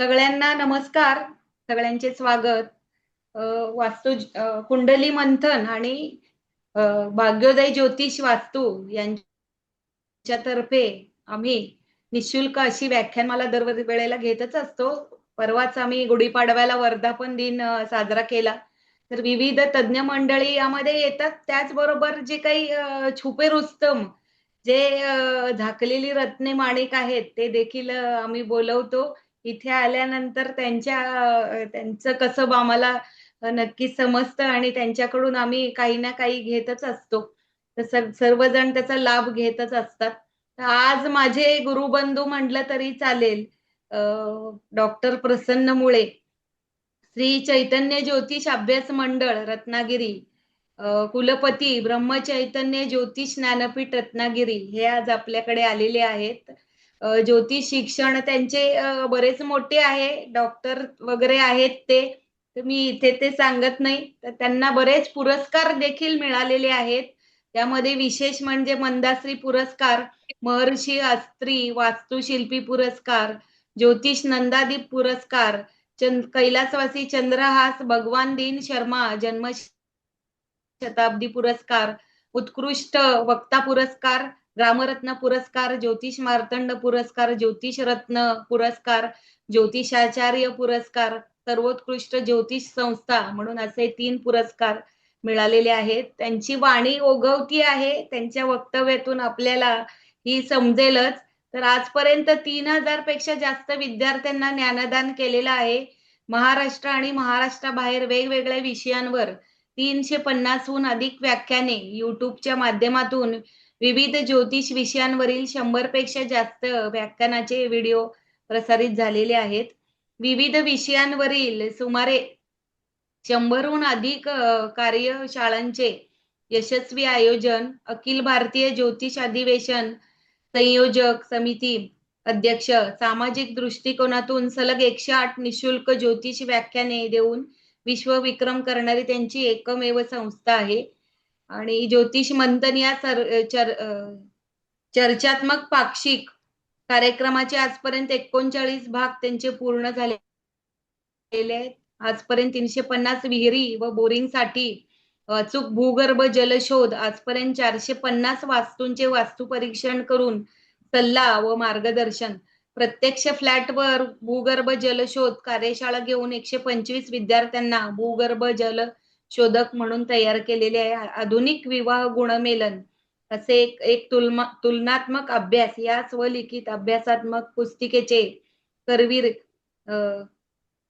सगळ्यांना नमस्कार. सगळ्यांचे स्वागत. अ, वास्तू कुंडली मंथन आणि अ, भाग्योदय ज्योतिष वास्तू यांच्यातर्फे आम्ही निशुल्क अशी व्याख्यानमाला दरवेळेला घेतच असतो. परवाच आम्ही गुढीपाडव्याला वर्धापन दिन साजरा केला. तर विविध तज्ञ मंडळी यामध्ये येतात. त्याचबरोबर जे काही छुपे रुस्तम, जे झाकलेली रत्ने माणिक आहेत, ते देखील आम्ही बोलवतो. इथे आल्यानंतर त्यांचं कसब आम्हाला नक्कीच समजतं आणि त्यांच्याकडून आम्ही काही ना काही घेतच असतो. तर सर्वजण त्याचा लाभ घेतच असतात. तर आज माझे गुरुबंधू म्हटलं तरी चालेल. डॉक्टर प्रसन्न मुळे, श्री चैतन्य ज्योतिष अभ्यास मंडळ रत्नागिरी, कुलपती ब्रह्मचैतन्य ज्योतिष ज्ञानपीठ रत्नागिरी हे आज आपल्याकडे आलेले आहेत. ज्योतिष शिक्षण त्यांचे बरेच मोठे आहे. डॉक्टर वगैरे आहेत ते. तर मी इथे ते सांगत नाही. तर त्यांना बरेच पुरस्कार देखील मिळालेले आहेत. त्यामध्ये विशेष म्हणजे मंदाश्री पुरस्कार, महर्षी अत्री वास्तुशिल्पी पुरस्कार, ज्योतिष नंदादीप पुरस्कार, कैलासवासी चंद्रहास भगवान दीन शर्मा जन्म शताब्दी पुरस्कार, उत्कृष्ट वक्ता पुरस्कार, रामरत्न पुरस्कार, ज्योतिष मार्तंड पुरस्कार, ज्योतिष रत्न पुरस्कार, ज्योतिषाचार्य पुरस्कार, सर्वोत्कृष्ट ज्योतिष संस्था म्हणून असे 3 पुरस्कार मिळालेले आहेत. त्यांची वाणी ओघवती आहे. त्यांच्या वक्तव्यातून आपल्याला ही समजेलच. तर आजपर्यंत 3000 पेक्षा जास्त विद्यार्थ्यांना ज्ञानदान केलेलं आहे. महाराष्ट्र आणि महाराष्ट्राबाहेर वेगवेगळ्या विषयांवर 350हून अधिक व्याख्याने युट्यूबच्या माध्यमातून विविध ज्योतिष विषयांवरील 100 पेक्षा जास्त व्याख्यानाचे व्हिडिओ प्रसारित झालेले आहेत. विविध विषयांवरील सुमारे 100हून अधिक कार्यशाळांचे यशस्वी आयोजन, अखिल भारतीय ज्योतिष अधिवेशन संयोजक समिती अध्यक्ष, सामाजिक दृष्टिकोनातून सलग 108 निशुल्क ज्योतिष व्याख्याने देऊन विश्वविक्रम करणारी त्यांची एकमेव संस्था आहे. आणि ज्योतिष मंथन या चर्चात्मक पाक्षिक कार्यक्रमाचे आजपर्यंत 39 भाग त्यांचे पूर्ण झालेले आहेत. आजपर्यंत 350 विहिरी व बोरिंगसाठी अचूक भूगर्भ जलशोध, आजपर्यंत 450 वास्तूंचे वास्तू परीक्षण करून सल्ला व मार्गदर्शन, प्रत्यक्ष फ्लॅटवर भूगर्भ जलशोध कार्यशाळा घेऊन 125 विद्यार्थ्यांना भूगर्भ जल शोधक म्हणून तयार केलेले आहे. आधुनिक विवाह गुणमेलन असे एक तुलनात्मक अभ्यास या स्वलिखित अभ्यासात्मक पुस्तिकेचे करवीर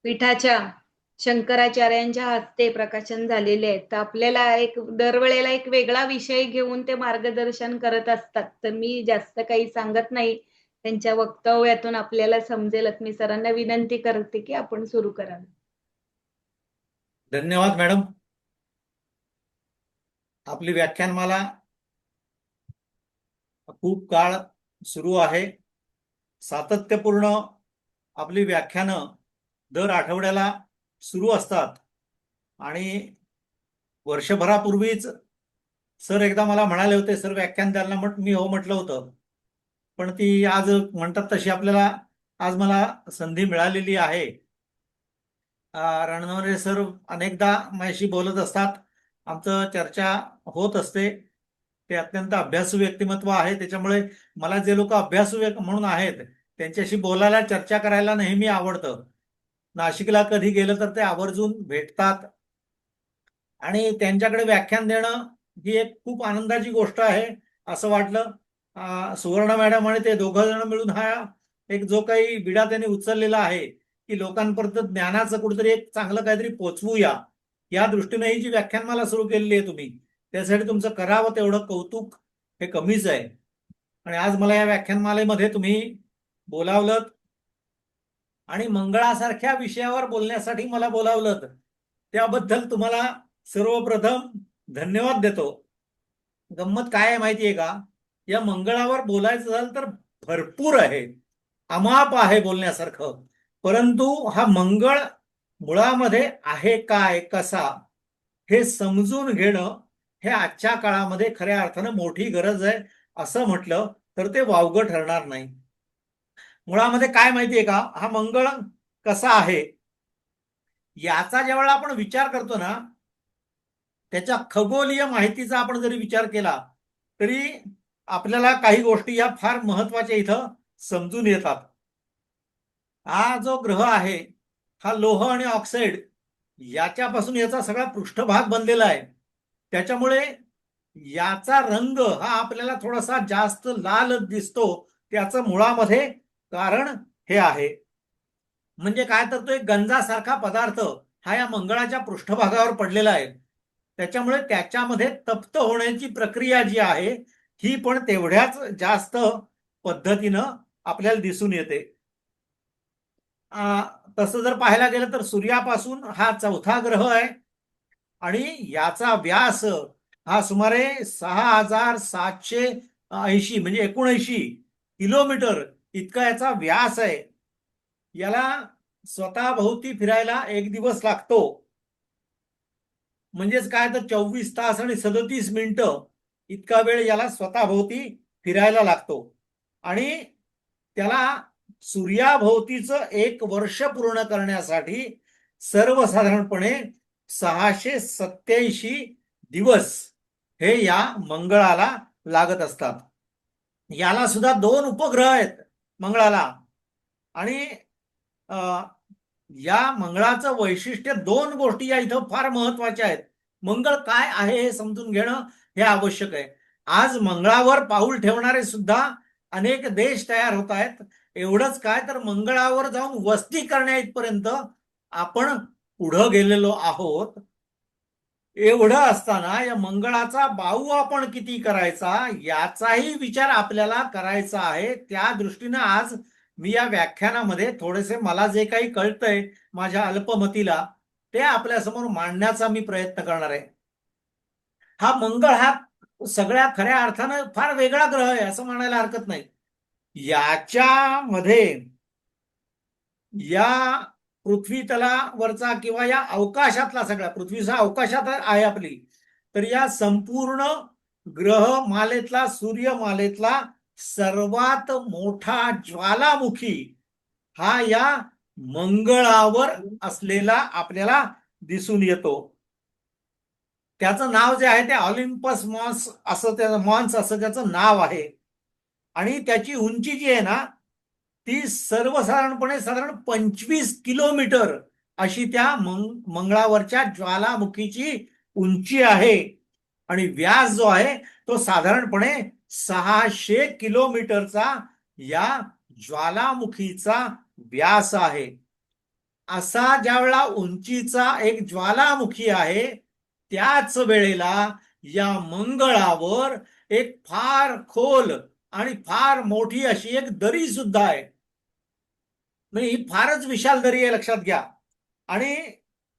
पीठाच्या शंकराचार्यांच्या हस्ते प्रकाशन झालेले आहेत. तर आपल्याला दरवेळेला एक वेगळा विषय घेऊन ते मार्गदर्शन करत असतात. तर मी जास्त काही सांगत नाही. त्यांच्या वक्तव्यातून आपल्याला समजेलच. मी सरांना विनंती करते की आपण सुरू करावे. धन्यवाद मॅडम. आपली व्याख्यानमाला खूप काळ सुरू आहे. सातत्यपूर्ण आपली व्याख्यानं दर आठवड्याला सुरू असतात आणि वर्षभरापूर्वीच सर एकदा मला म्हणाले होते, सर व्याख्यान द्यायला मी हो म्हटलं होतं. पण ती आज म्हणतात तशी आपल्याला आज मला संधी मिळालेली आहे. रणनवरे सर अनेकदा माझ्याशी बोलत असतात, आमचं चर्चा होत असते. ते अत्यंत अभ्यासू व्यक्तिमत्व आहे. त्याच्यामुळे मला जे लोक अभ्यासू म्हणून आहेत त्यांच्याशी बोलायला चर्चा करायला नेहमी आवडतं. नाशिकला कधी गेलं तर ते आवर्जून भेटतात आणि त्यांच्याकडे व्याख्यान देणं ही एक खूप आनंदाची गोष्ट आहे असं वाटलं. सुवर्ण मॅडम आणि ते दोघं जण मिळून हा एक जो काही बिडा त्यांनी उचललेला आहे की लोकांपर्यंत ज्ञानाचं कुठेतरी एक चांगलं काहीतरी पोचवूया, या दृष्टीने ही जी व्याख्यानमाला सुरू केलेली आहे तुम्ही, त्यासाठी तुमचं करावं तेवढं कौतुक हे कमीच आहे. आणि आज मला या व्याख्यानमालेमध्ये तुम्ही बोलावलं आणि मंगळासारख्या विषयावर बोलण्यासाठी मला बोलावलं, त्याबद्दल तुम्हाला सर्वप्रथम धन्यवाद देतो. गंमत काय आहे माहितीये का, या मंगळावर बोलायचं झालं तर भरपूर आहे, अमाप आहे बोलण्यासारखं. परंतु हा मंगळ मुळामध्ये आहे काय, कसा, हे समजून घेणं हे आजच्या काळामध्ये खऱ्या अर्थानं मोठी गरज आहे. असं म्हटलं तर ते वावगं ठरणार नाही. मुळामध्ये काय माहितीये का, हा मंगळ कसा आहे याचा ज्यावेळेला आपण विचार करतो ना, त्याच्या खगोलीय माहितीचा आपण जरी विचार केला तरी आपल्याला काही गोष्टी या फार महत्वाच्या इथं समजून येतात. हा जो ग्रह आहे हा लोह आणि ऑक्साईड याच्यापासून याचा सगळा पृष्ठभाग बनलेला आहे. त्याच्यामुळे याचा रंग हा आपल्याला थोडासा जास्त लाल दिसतो. त्याचं मुळामध्ये कारण हे आहे. म्हणजे काय तर तो एक गंजासारखा पदार्थ हा या मंगळाच्या पृष्ठभागावर पडलेला आहे. त्याच्यामुळे त्याच्यामध्ये तप्त होण्याची प्रक्रिया जी आहे ही पण तेवढ्याच जास्त पद्धतीनं आपल्याला दिसून येते. तसं जर पाहायला गेलं तर सूर्यापासून हा चौथा ग्रह आहे आणि याचा व्यास हा सुमारे 6780 म्हणजे 79 किलोमीटर इतका याचा व्यास आहे. याला स्वतः भोवती फिरायला 1 दिवस लागतो. म्हणजेच काय तर 24 तास आणि 37 मिनिटं इतका वेळ याला स्वतः भोवती फिरायला लागतो. आणि त्याला सूर्याभोवतीचं 1 वर्ष पूर्ण करण्यासाठी सर्वसाधारणपणे 687 दिवस हे या मंगळाला लागत असतात. याला सुद्धा 2 उपग्रह आहेत मंगळाला. आणि या मंगळाचं वैशिष्ट्य 2 गोष्टी या इथं फार महत्वाच्या आहेत. मंगळ काय आहे हे समजून घेणं हे आवश्यक आहे. आज मंगळावर पाऊल ठेवणारे सुद्धा अनेक देश तयार होत आहेत. एवढंच काय तर मंगळावर जाऊन वस्ती करण्या इथपर्यंत आपण पुढं गेलेलो आहोत. एवढं असताना या मंगळाचा बाऊ आपण किती करायचा याचाही विचार आपल्याला करायचा आहे. त्या दृष्टीनं आज मी या व्याख्यानामध्ये थोडेसे मला जे काही कळतंय माझ्या अल्पमतीला ते आपल्यासमोर मांडण्याचा मी प्रयत्न करणार आहे. हा मंगळ हा सगळ्या खऱ्या अर्थानं फार वेगळा ग्रह आहे असं म्हणायला हरकत नाही. याच्यामध्ये या पृथ्वी तलावरचा किंवा या अवकाशातला सगळा पृथ्वीचा अवकाशात आहे आपली, तर या संपूर्ण ग्रहमालेतला सूर्यमालेतला सर्वात मोठा ज्वालामुखी हा या मंगळावर असलेला आपल्याला दिसून येतो. त्याचं नाव जे आहे ते ऑलिम्पस मॉन्स असं त्याचं नाव आहे. आणि त्याची उंची जी आहे ना ती सर्वसाधारणपणे साधारण 25 किलोमीटर अशी त्या मंगळावरच्या ज्वालामुखीची उंची आहे. आणि व्यास जो आहे तो साधारणपणे 600 किलोमीटरचा या ज्वालामुखीचा व्यास आहे. असा ज्यावेळेला उंचीचा एक ज्वालामुखी आहे त्याच वेळेला या मंगळावर एक फार खोल आणि फार मोठी अशी एक दरी सुद्धा आहे. ही फारच विशाल दरी आहे लक्षात घ्या. आणि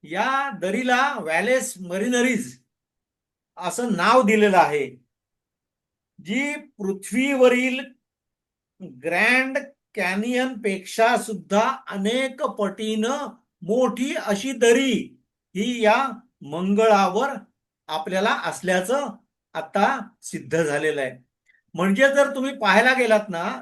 या दरीला व्हॅलेस मरिनरीज असं नाव दिलेलं आहे. जी पृथ्वीवरील ग्रँड कॅनियन पेक्षा सुद्धा अनेक पटीनं मोठी अशी दरी ही या मंगळावर आपल्याला असल्याचं आता सिद्ध झालेलं आहे. म्हणजे जर तुम्ही पाहायला गेलात ना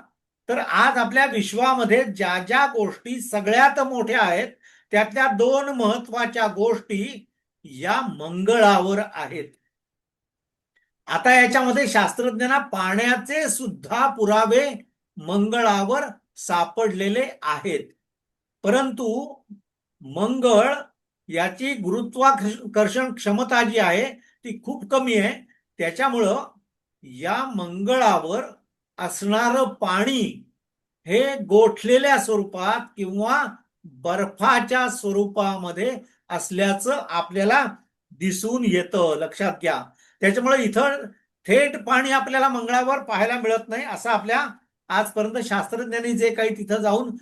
तर आज आपल्या विश्वामध्ये ज्या ज्या गोष्टी सगळ्यात मोठ्या आहेत त्यातल्या 2 महत्वाच्या गोष्टी या मंगळावर आहेत. आता याच्यामध्ये शास्त्रज्ञांना पाण्याचे सुद्धा पुरावे मंगळावर सापडलेले आहेत. परंतु मंगळ याची गुरुत्वाकर्षण क्षमता जी आहे ती खूप कमी आहे. त्याच्यामुळं या मंगळावर असणारं पाणी हे गोठलेल्या स्वरूपात किंवा बर्फाच्या स्वरूपामध्ये असल्याचं आपल्याला दिसून येतं. लक्षात घ्या. त्याच्यामुळे इथं थेट पाणी आपल्याला मंगळावर पाहायला मिळत नाही असं आपल्या आजपर्यंत शास्त्रज्ञांनी जे काही तिथं जाऊन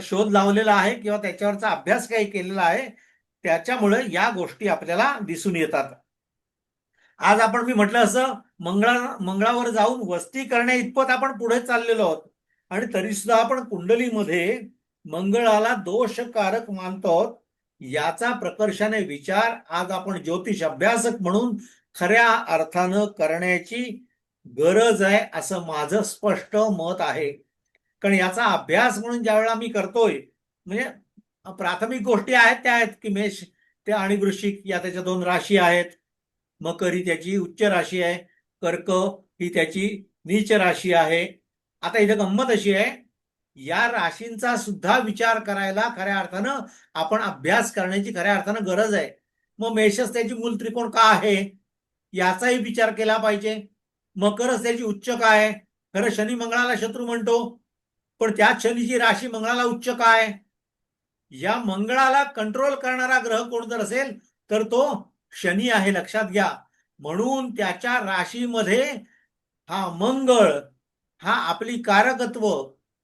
शोध लावलेला आहे किंवा त्याच्यावरचा अभ्यास काही केलेला आहे त्याच्यामुळे या गोष्टी आपल्याला दिसून येतात. आज आपण मी म्हटलं असं मंगळावर जाऊन वस्ती करण्या इतपत आपण पुढे चाललेलो आहोत. आणि तरी सुद्धा आपण कुंडलीमध्ये मंगळाला दोषकारक मानतो. याचा प्रकर्षाने विचार आज आपण ज्योतिष अभ्यासक म्हणून खऱ्या अर्थानं करण्याची गरज आहे असं माझं स्पष्ट मत आहे. कारण याचा अभ्यास म्हणून ज्या वेळेला मी करतोय म्हणजे प्राथमिक गोष्टी आहेत त्या आहेत की मेष ते आणि वृश्चिक या त्याच्या दोन राशी आहेत. मकर ही त्याची उच्च राशी आहे, कर्क ही त्याची नीच राशी आहे. आता इथं गंमत अशी आहे, या राशींचा सुद्धा विचार करायला खऱ्या अर्थानं आपण अभ्यास करण्याची खऱ्या अर्थानं गरज आहे. मग मेषच त्याची मूल त्रिकोण का आहे याचाही विचार केला पाहिजे. मकरच त्याची उच्च काय, खरं शनी मंगळाला शत्रू म्हणतो, पण त्याच शनीची राशी मंगळाला उच्च काय. या मंगळाला कंट्रोल करणारा ग्रह कोण जर असेल तर तो शनी आहे, लक्षात घ्या. म्हणून त्याच्या राशीमध्ये हा मंगळ हा आपली कारकत्व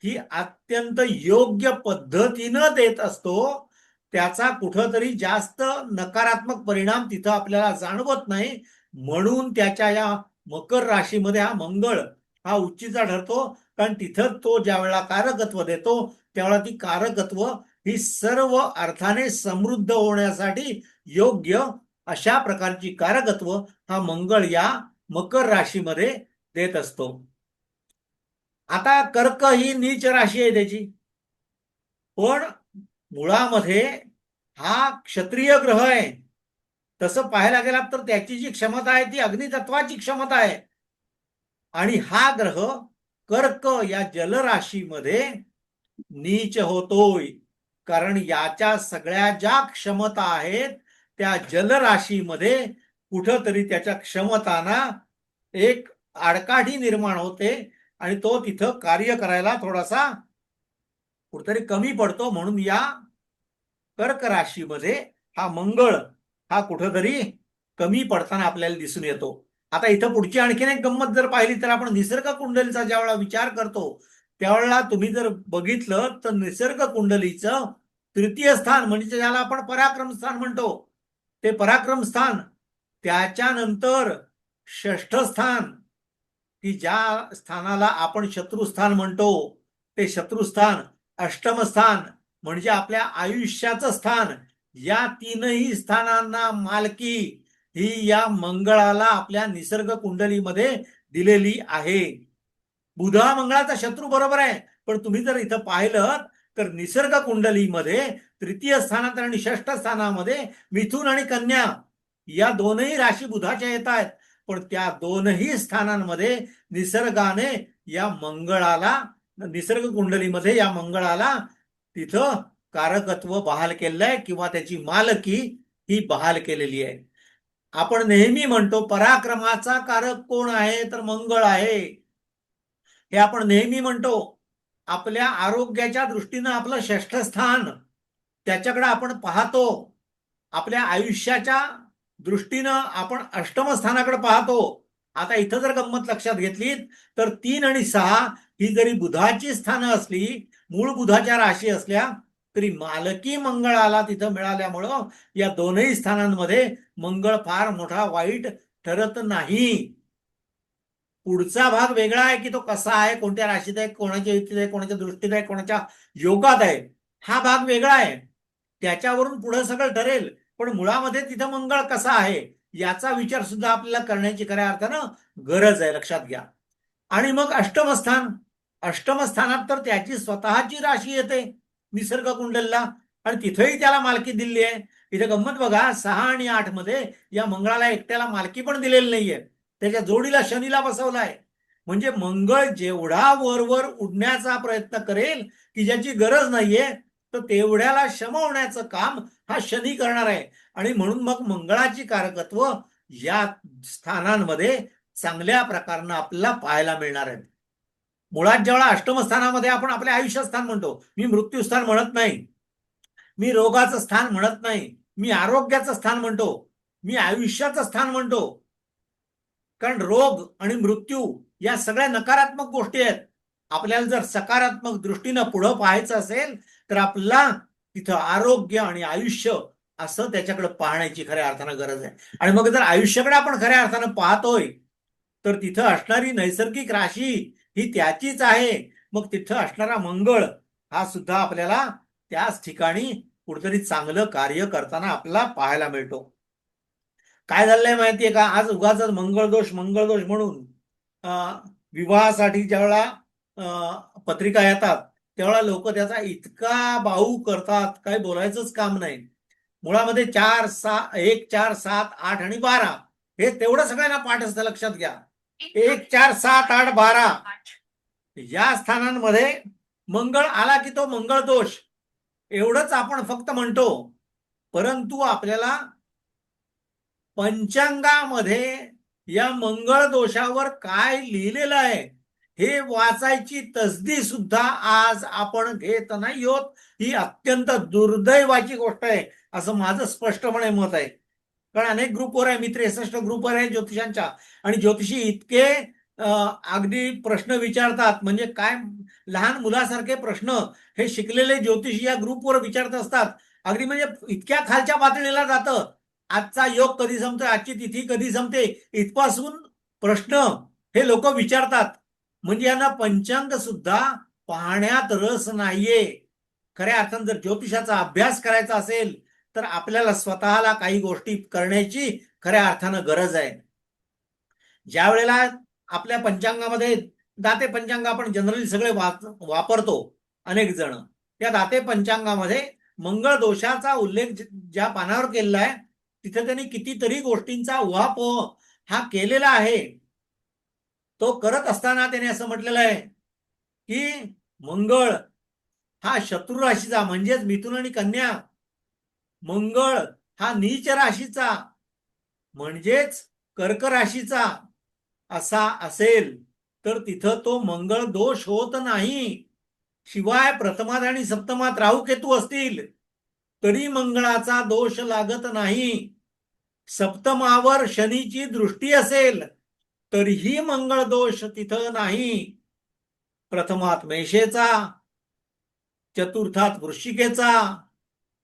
ही अत्यंत योग्य पद्धतीनं देत असतो. त्याचा कुठंतरी जास्त नकारात्मक परिणाम तिथं आपल्याला जाणवत नाही. म्हणून त्याच्या या मकर राशीमध्ये हा मंगळ हा उच्चीचा ठरतो, कारण तिथं तो ज्या वेळेला कारकत्व देतो त्यावेळेला ती कारकत्व ही सर्व अर्थाने समृद्ध होण्यासाठी योग्य अशा प्रकारची कारकत्व हा मंगळ या मकर राशीमध्ये देत असतो. आता कर्क ही नीच राशी आहे त्याची, पण मुळामध्ये हा क्षत्रिय ग्रह आहे. तसं पाहायला गेला तर त्याची जी क्षमता आहे ती अग्नितत्वाची क्षमता आहे. आणि हा ग्रह कर्क या जलराशीमध्ये नीच होतोय, कारण याच्या सगळ्या ज्या क्षमता आहेत त्या जलराशीमध्ये कुठंतरी त्याच्या क्षमतांना एक आडकाठी निर्माण होते आणि तो तिथं कार्य करायला थोडासा कुठतरी कमी पडतो. म्हणून या कर्क राशीमध्ये हा मंगळ हा कुठंतरी कमी पडताना आपल्याला दिसून येतो. आता इथं पुढची आणखीन एक गंमत जर पाहिली तर आपण निसर्ग कुंडलीचा ज्या वेळेला विचार करतो त्यावेळेला तुम्ही जर बघितलं तर निसर्ग कुंडलीचं तृतीय स्थान म्हणजे ज्याला आपण पराक्रम स्थान म्हणतो, ते पराक्रम स्थान, त्याच्यानंतर षष्ठ स्थान की ज्या स्थानाला आपण शत्रुस्थान म्हणतो ते शत्रुस्थान, अष्टम स्थान म्हणजे आपल्या आयुष्याचं स्थान, या तीनही स्थानांना मालकी ही या मंगळाला आपल्या निसर्ग कुंडलीमध्ये दिलेली आहे. बुधा मंगळाचा शत्रू बरोबर आहे, पण तुम्ही जर इथं पाहिलं तर निसर्ग कुंडलीमध्ये तृतीय स्थानात आणि षष्ठ स्थानामध्ये मिथुन आणि कन्या या दोनही राशी बुधाच्या येत आहेत. पण त्या दोनही स्थानांमध्ये निसर्गाने या मंगळाला, निसर्ग कुंडलीमध्ये या मंगळाला तिथं कारकत्व बहाल केलेलं आहे किंवा त्याची मालकी ही बहाल केलेली आहे. आपण नेहमी म्हणतो पराक्रमाचा कारक कोण आहे तर मंगळ आहे, हे आपण नेहमी म्हणतो. आपल्या आरोग्याच्या दृष्टीनं आपलं षष्ठ स्थान त्याच्याकडे आपण पाहतो, आपल्या आयुष्याच्या दृष्टीनं आपण अष्टम स्थानाकडे पाहतो. आता इथं जर गंमत लक्षात घेतली तर 3 आणि 6 ही जरी बुधाची स्थानं असली, मूळ बुधाच्या राशी असल्या तरी मालकी मंगळाला तिथं मिळाल्यामुळं या दोनही स्थानांमध्ये मंगळ फार मोठा वाईट ठरत नाही. पुढचा भाग वेगळा आहे की तो कसा आहे, कोणत्या राशीत आहे, कोणाच्या युतीत आहे, कोणाच्या दृष्टीत आहे, कोणाच्या योगात आहे, हा भाग वेगळा आहे. त्याच्यावरून पुढे सगळं ठरेल. पण मुळामध्ये तिथं मंगळ कसा आहे याचा विचार सुद्धा आपल्याला करण्याची खऱ्या अर्थानं गरज आहे, लक्षात घ्या. आणि मग अष्टमस्थान, अष्टमस्थानात तर त्याची स्वतःची राशी येते निसर्ग कुंडलला आणि तिथेही त्याला मालकी दिली आहे. इथे गंमत बघा, 6 आणि 8 मध्ये या मंगळाला एकट्याला मालकी पण दिलेली नाहीये, त्याच्या जोडीला शनीला बसवलाय. म्हणजे मंगळ जेवढा वरवर उडण्याचा प्रयत्न करेल की ज्याची गरज नाहीये तर तेवढ्याला शमवण्याचं काम हा शनी करणार आहे. आणि म्हणून मग मंगळाची कारकत्व या स्थानांमध्ये चांगल्या प्रकारनं आपल्याला पाहायला मिळणार आहे. मुळात जेव्हा अष्टमस्थानामध्ये आपण आपले आयुष्य स्थान म्हणतो, मी मृत्यूस्थान म्हणत नाही, मी रोगाचं स्थान म्हणत नाही, मी आरोग्याचं स्थान म्हणतो, मी आयुष्याचं स्थान म्हणतो. कारण रोग आणि मृत्यू या सगळ्या नकारात्मक गोष्टी आहेत. आपल्याला जर सकारात्मक दृष्टीनं पुढं पाहायचं असेल तर आपल्याला तिथं आरोग्य आणि आयुष्य असं त्याच्याकडे पाहण्याची खऱ्या अर्थानं गरज आहे. आणि मग जर आयुष्याकडे आपण खऱ्या अर्थानं पाहतोय तर तिथं असणारी नैसर्गिक राशी ही त्याचीच आहे. मग तिथं असणारा मंगळ हा सुद्धा आपल्याला त्याच ठिकाणी कुठेतरी चांगलं कार्य करताना आपल्याला पाहायला मिळतो. काय झालंय माहितीये का, आज उगाच मंगळदोष म्हणून विवाहासाठी ज्यावेळेला पत्रिका येतात तेवढा लोक त्याचा इतका बाऊ करतात, काही बोलायचंच काम नाही. मुळामध्ये 4, 6, 1, 4, 7, 8 आणि 12 हे तेवढं सगळ्यांना पाठ असतं, लक्षात घ्या. 1, 4, 7, 8, 12 या स्थानांमध्ये मंगळ आला की तो मंगळ दोष एवढंच आपण फक्त म्हणतो. परंतु आपल्याला पंचांगामध्ये या मंगळ दोषावर काय लिहिलेलं आहे हे वाचायची तसदी सुद्धा आज आपण घेत नाही आहोत. ही अत्यंत दुर्दैवाची गोष्ट आहे असं माझं स्पष्टपणे मत आहे. कारण अनेक ग्रुपवर आहे, मी 63 ग्रुपवर आहे ज्योतिषांच्या, आणि ज्योतिषी इतके अगदी प्रश्न विचारतात, म्हणजे काय लहान मुलासारखे प्रश्न हे शिकलेले ज्योतिषी या ग्रुपवर विचारत असतात. अगदी म्हणजे इतक्या खालच्या पातळीला जातं. आजचा योग कधी संपतोय, आजची तिथी कधी संपते, इथपासून प्रश्न हे लोक विचारतात. म्हणजे यांना पंचांग सुद्धा पाहण्यात रस नाहीये. खऱ्या अर्थानं जर ज्योतिषाचा अभ्यास करायचा असेल तर आपल्याला स्वतःला काही गोष्टी करण्याची खऱ्या अर्थानं गरज आहे. ज्या वेळेला आपल्या पंचांगामध्ये दाते पंचांग आपण जनरली सगळे वापरतो, अनेक जण त्या दाते पंचांगामध्ये मंगळ दोषाचा उल्लेख ज्या पानावर केलेला आहे तिथे त्यांनी कितीतरी गोष्टींचा उहापोह हा केलेला आहे. तो करत असताना त्याने असं म्हटलेलं आहे की मंगळ हा शत्रू राशीचा म्हणजेच मिथुन आणि कन्या, मंगळ हा नीच राशीचा म्हणजेच कर्क राशीचा असा असेल तर तिथं तो मंगळ दोष होत नाही. शिवाय प्रथमात आणि सप्तमात राहू केतू असतील तरी मंगळाचा दोष लागत नाही. सप्तमावर शनीची दृष्टी असेल तरीही मंगळ दोष तिथं नाही. प्रथमात मेषेचा, चतुर्थात वृश्चिकेचा,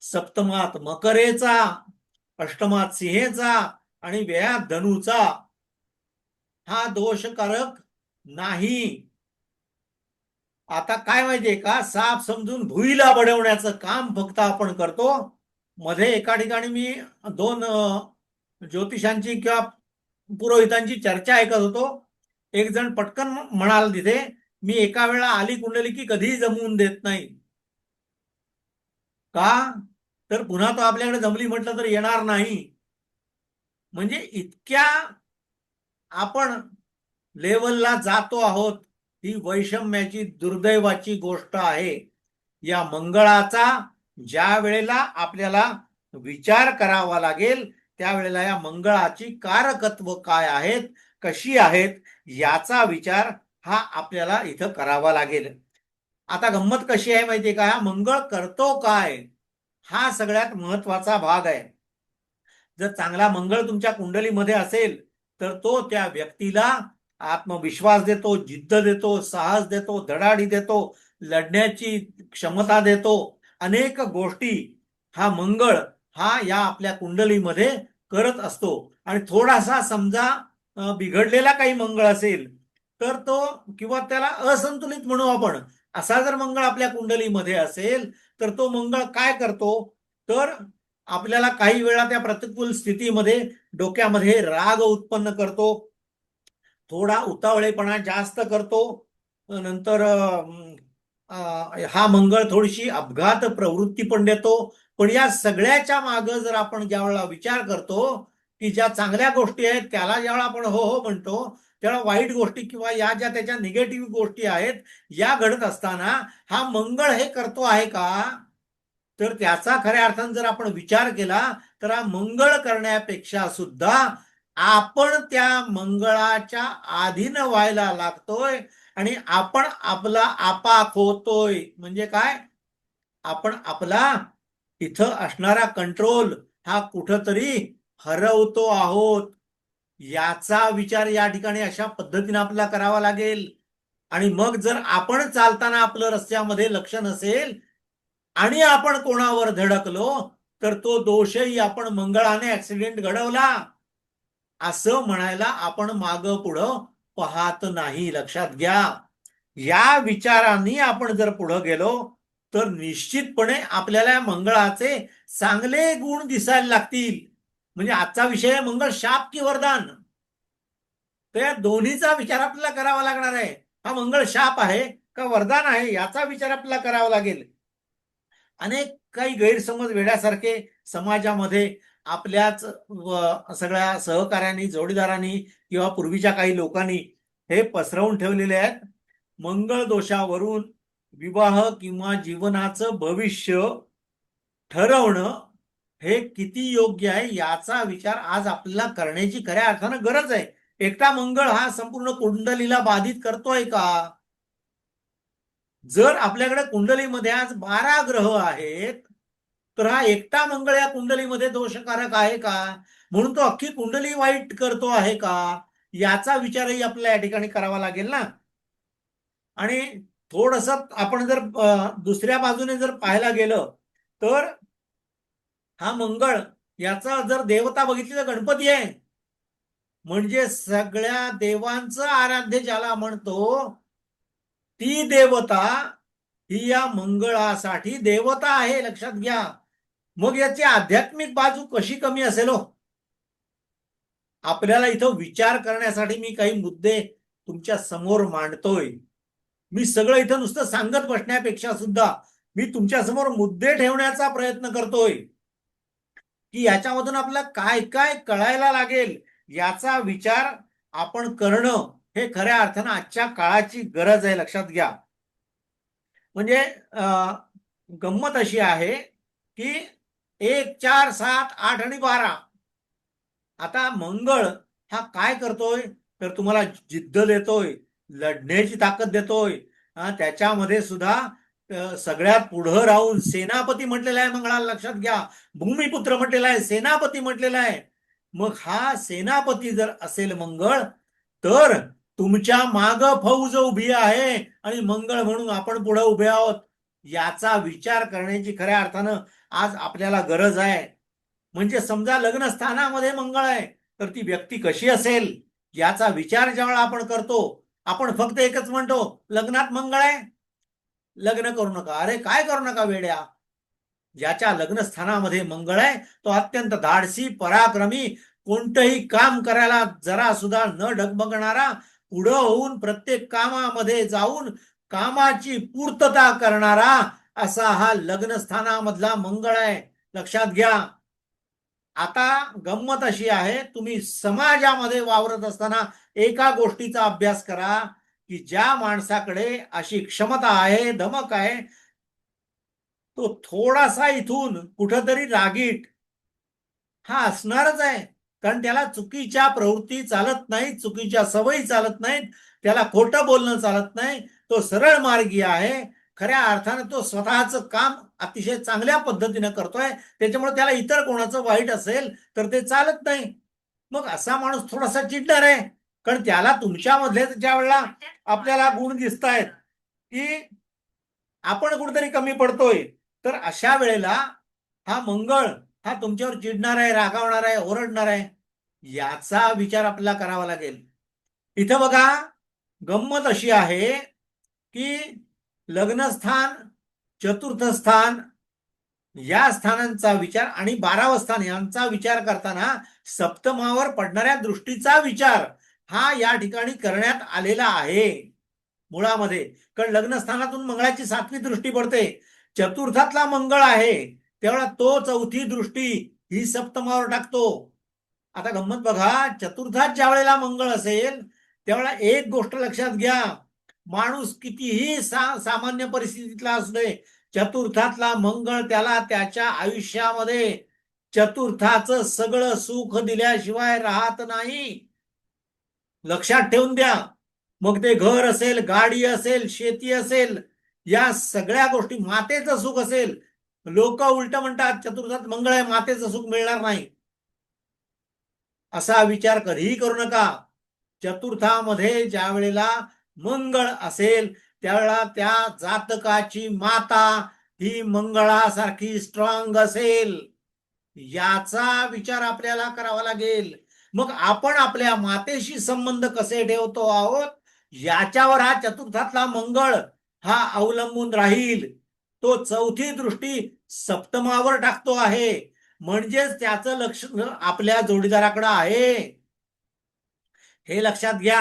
सप्तमात मकरेचा, अष्टमात सिंहेचा आणि व्ययात धनुचा हा दोषकारक नाही. आता काय माहितीये का, साप समजून भुईला बडवण्याचं काम फक्त आपण करतो. मध्ये एका ठिकाणी मी 2 ज्योतिषांची किंवा पुरोहितांची चर्चा ऐकत होतो. एक जण पटकन म्हणाल तिथे, मी एका वेळा आली कुंडली की कधीही जमवून देत नाही. का तर पुन्हा तो आपल्याकडे जमली म्हटलं तर येणार नाही. म्हणजे इतक्या आपण लेवलला जातो आहोत. ही वैषम्याची दुर्दैवाची गोष्ट आहे. या मंगळाचा ज्या वेळेला आपल्याला विचार करावा लागेल त्यावेळेला या मंगळाची कारकत्व काय आहेत, कशी आहेत याचा विचार हा आपल्याला इथं करावा लागेल. आता गंमत कशी आहे माहितीये का, मंगळ करतो काय हा सगळ्यात महत्वाचा भाग आहे. जर चांगला मंगळ तुमच्या कुंडलीमध्ये असेल तर तो त्या व्यक्तीला आत्मविश्वास देतो, जिद्द देतो, साहस देतो, धडाडी देतो, लढण्याची क्षमता देतो. अनेक गोष्टी हा मंगळ हा या आपल्या कुंडलीमध्ये करत असतो. आणि थोडासा समजा बिघडलेला काही मंगळ असेल तर तो, किंवा त्याला असंतुलित म्हणू आपण, असा जर मंगळ आपल्या कुंडलीमध्ये असेल तर तो मंगळ काय करतो तर आपल्याला काही वेळा त्या प्रतिकूल स्थितीमध्ये डोक्यामध्ये राग उत्पन्न करतो, थोडा उतावळेपणा जास्त करतो. नंतर हा मंगळ थोडीशी अपघात प्रवृत्ती पण देतो. पण या सगळ्याच्या मागे जर आपण ज्यावेळेला विचार करतो की ज्या चांगल्या गोष्टी आहेत त्याला ज्यावेळेला आपण हो हो म्हणतो, त्यावेळेला वाईट गोष्टी किंवा या ज्या त्याच्या निगेटिव्ह गोष्टी आहेत या घडत असताना हा मंगळ हे करतो आहे का, तर त्याचा खऱ्या अर्थानं जर आपण विचार केला तर हा मंगळ करण्यापेक्षा सुद्धा आपण त्या मंगळाच्या अधीन व्हायला लागतोय आणि आपण आपला आपाप होतोय. म्हणजे काय, आपण आपला इथं असणारा कंट्रोल हा कुठंतरी हरवतो आहोत. याचा विचार या ठिकाणी अशा पद्धतीने आपल्याला करावा लागेल. आणि मग जर आपण चालताना आपलं रस्त्यामध्ये लक्ष नसेल आणि आपण कोणावर धडकलो तर तो दोषही आपण मंगळाने ऍक्सिडेंट घडवला असं म्हणायला आपण मागं पुढं पाहत नाही. लक्षात घ्या, या विचारांनी आपण जर पुढे गेलो तर निश्चितपणे आपल्याला मंगळाचे चांगले गुण दिसायला लागतील. म्हणजे आजचा विषय आहे मंगळ शाप की वरदान, तर या दोन्हीचा विचार आपल्याला करावा लागणार आहे. हा मंगळ शाप आहे का वरदान आहे याचा विचार आपल्याला करावा लागेल. अनेक काही गैरसमज वेड्यासारखे समाजामध्ये आपल्याच सगळ्या सहकार्यांनी, जोडीदारांनी किंवा पूर्वीच्या काही लोकांनी हे पसरवून ठेवलेले आहेत. मंगळ दोषावरून विवाह किंवा जीवनाचं भविष्य ठरवणं हे किती योग्य आहे याचा विचार आज आपल्याला करण्याची खऱ्या अर्थानं गरज आहे. एकटा मंगळ हा संपूर्ण कुंडलीला बाधित करतोय का? जर आपल्याकडे कुंडलीमध्ये आज 12 ग्रह आहेत तर हा एकटा मंगळ या कुंडलीमध्ये दोषकारक आहे का? म्हणून तो अख्खी कुंडली वाईट करतो आहे का? याचा विचारही आपल्याला या ठिकाणी करावा लागेल ना. आणि थोडस आपण जर दुसऱ्या बाजूने जर पाहायला गेलं तर हा मंगळ याचा जर देवता बघितली तर गणपती आहे. म्हणजे सगळ्या देवांचं आराध्य ज्याला म्हणतो ती देवता ही या मंगळासाठी देवता आहे, लक्षात घ्या. मग याची आध्यात्मिक बाजू कशी कमी असेल हो? आपल्याला इथं विचार करण्यासाठी मी काही मुद्दे तुमच्या समोर मांडतोय. मी सगळं इथं नुसतं सांगत बसण्यापेक्षा सुद्धा मी तुमच्या समोर मुद्दे ठेवण्याचा प्रयत्न करतोय की याच्यामधून आपल्याला काय काय कळायला लागेल याचा विचार आपण करणं हे खऱ्या अर्थानं आजच्या काळाची गरज आहे, लक्षात घ्या. म्हणजे गंमत अशी आहे की 1, 4, 7, 8 आणि 12 आता मंगळ हा काय करतोय तर तुम्हाला जिद्द देतोय, लढण्याची ताकद देतोय. त्याच्यामध्ये सुद्धा सगळ्यात पुढं राहून सेनापती म्हटलेला आहे मंगळाला, लक्षात घ्या. भूमिपुत्र म्हटलेला आहे, सेनापती म्हटलेला आहे. मग हा सेनापती जर असेल मंगळ तर तुमच्या माग फौज उभी आहे आणि मंगळ म्हणून आपण पुढे उभे आहोत याचा विचार करण्याची खऱ्या अर्थानं आज आपल्याला गरज आहे. म्हणजे समजा लग्न स्थानामध्ये मंगळ आहे तर ती व्यक्ती कशी असेल याचा विचार ज्यावेळेला आपण करतो. आपण फक्त एकच म्हणतो लग्नात मंगळ आहे लग्न करू नका. अरे काय करू नका वेड्या? ज्याच्या लग्न स्थानामध्ये मंगळ आहे तो अत्यंत धाडसी, पराक्रमी, कोणतंही काम करायला जरा सुद्धा न डगमगणारा, पुढं होऊन प्रत्येक कामामध्ये जाऊन कामाची पूर्तता करणारा असा हा लग्न स्थानामधला मंगळ आहे, लक्षात घ्या. आता गंमत अशी आहे, तुम्ही समाजामध्ये वावरत असताना एका गोष्टीचा अभ्यास करा की ज्या माणसाकडे अशी क्षमता आहे, धमक आहे, तो थोडासा इथून कुठंतरी रागीट हा असणारच आहे. कारण त्याला चुकीच्या प्रवृत्ती चालत नाहीत, चुकीच्या सवयी चालत नाहीत, त्याला खोटं बोलणं चालत नाही. तो सरळ मार्गी आहे. खऱ्या अर्थानं तो स्वतःचं काम अतिशय चांगल्या पद्धतीनं करतोय. त्याच्यामुळे त्याला इतर कोणाचं वाईट असेल तर ते चालत नाही. मग असा माणूस थोडासा चिडणार आहे. कारण त्याला तुमच्यामधले ज्या वेळेला आपल्याला गुण दिसत आहेत की आपण कुठेतरी कमी पडतोय तर अशा वेळेला हा मंगळ हा तुमच्यावर चिडणार आहे, रागावणार आहे, ओरडणार आहे. याचा विचार आपल्याला करावा लागेल. इथं बघा गंमत अशी आहे की लग्नस्थान, चतुर्थ स्थान या स्थानांचा विचार आणि 12वं स्थान यांचा विचार करताना सप्तमावर पडणाऱ्या दृष्टीचा विचार हा या ठिकाणी करण्यात आलेला आहे मुळामध्ये. कारण लग्नस्थानातून मंगळाची 7वी दृष्टी पडते. चतुर्थातला मंगळ आहे तेवढा तो 4थी दृष्टी ही सप्तमावर टाकतो. आता गंमत बघा, चतुर्थात ज्या वेळेला मंगळ असेल त्यावेळेला एक गोष्ट लक्षात घ्या, माणूस कितीही सामान्य परिस्थितीतला असू दे, चतुर्थातला मंगळ त्याला त्याच्या आयुष्यामध्ये चतुर्थाचं सगळं सुख दिल्याशिवाय राहत नाही. लक्षात ठेवून द्या. मग ते घर असेल, गाडी असेल, शेती असेल, या सगळ्या गोष्टी, मातेचं सुख असेल. लोक उलट म्हणतात चतुर्थात मंगळ आहे मातेचं सुख मिळणार नाही. असा विचार कधीही करू नका. चतुर्थामध्ये ज्या वेळेला मंगळ असेल त्यावेळेला त्या जातकाची माता ही मंगळासारखी स्ट्रॉंग असेल याचा विचार आपल्याला करावा लागेल. मग आपण आपल्या मातेशी संबंध कसे ठेवतो आहोत याच्यावर हा चतुर्थातला मंगळ हा अवलंबून राहील. तो 4थी दृष्टी सप्तमावर टाकतो आहे म्हणजेच त्याचं लक्ष आपल्या जोडीदाराकडे आहे हे लक्षात घ्या.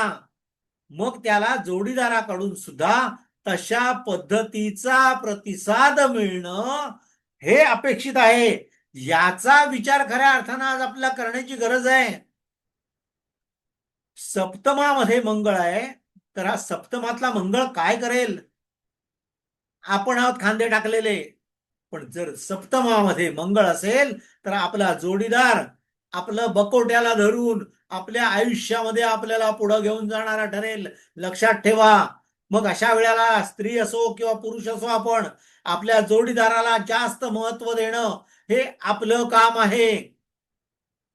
मग त्याला जोडीदाराकडून सुद्धा तशा पद्धतीचा प्रतिसाद मिळणं हे अपेक्षित आहे. याचा विचार खऱ्या अर्थानं आज आपल्याला करण्याची गरज आहे. सप्तमामध्ये मंगळ आहे, तर हा सप्तमातला मंगळ काय करेल? आपण आहोत खांदे टाकलेले. पण जर सप्तमामध्ये मंगळ असेल तर आपला जोडीदार आपलं बकोट्याला धरून आपल्या आयुष्यामध्ये आपल्याला पुढे घेऊन जाणारा ठरेल. लक्षात ठेवा. मग अशा वेळेला स्त्री असो किंवा पुरुष असो, आपण आपल्या जोडीदाराला जास्त महत्व देणं हे आपलं काम आहे.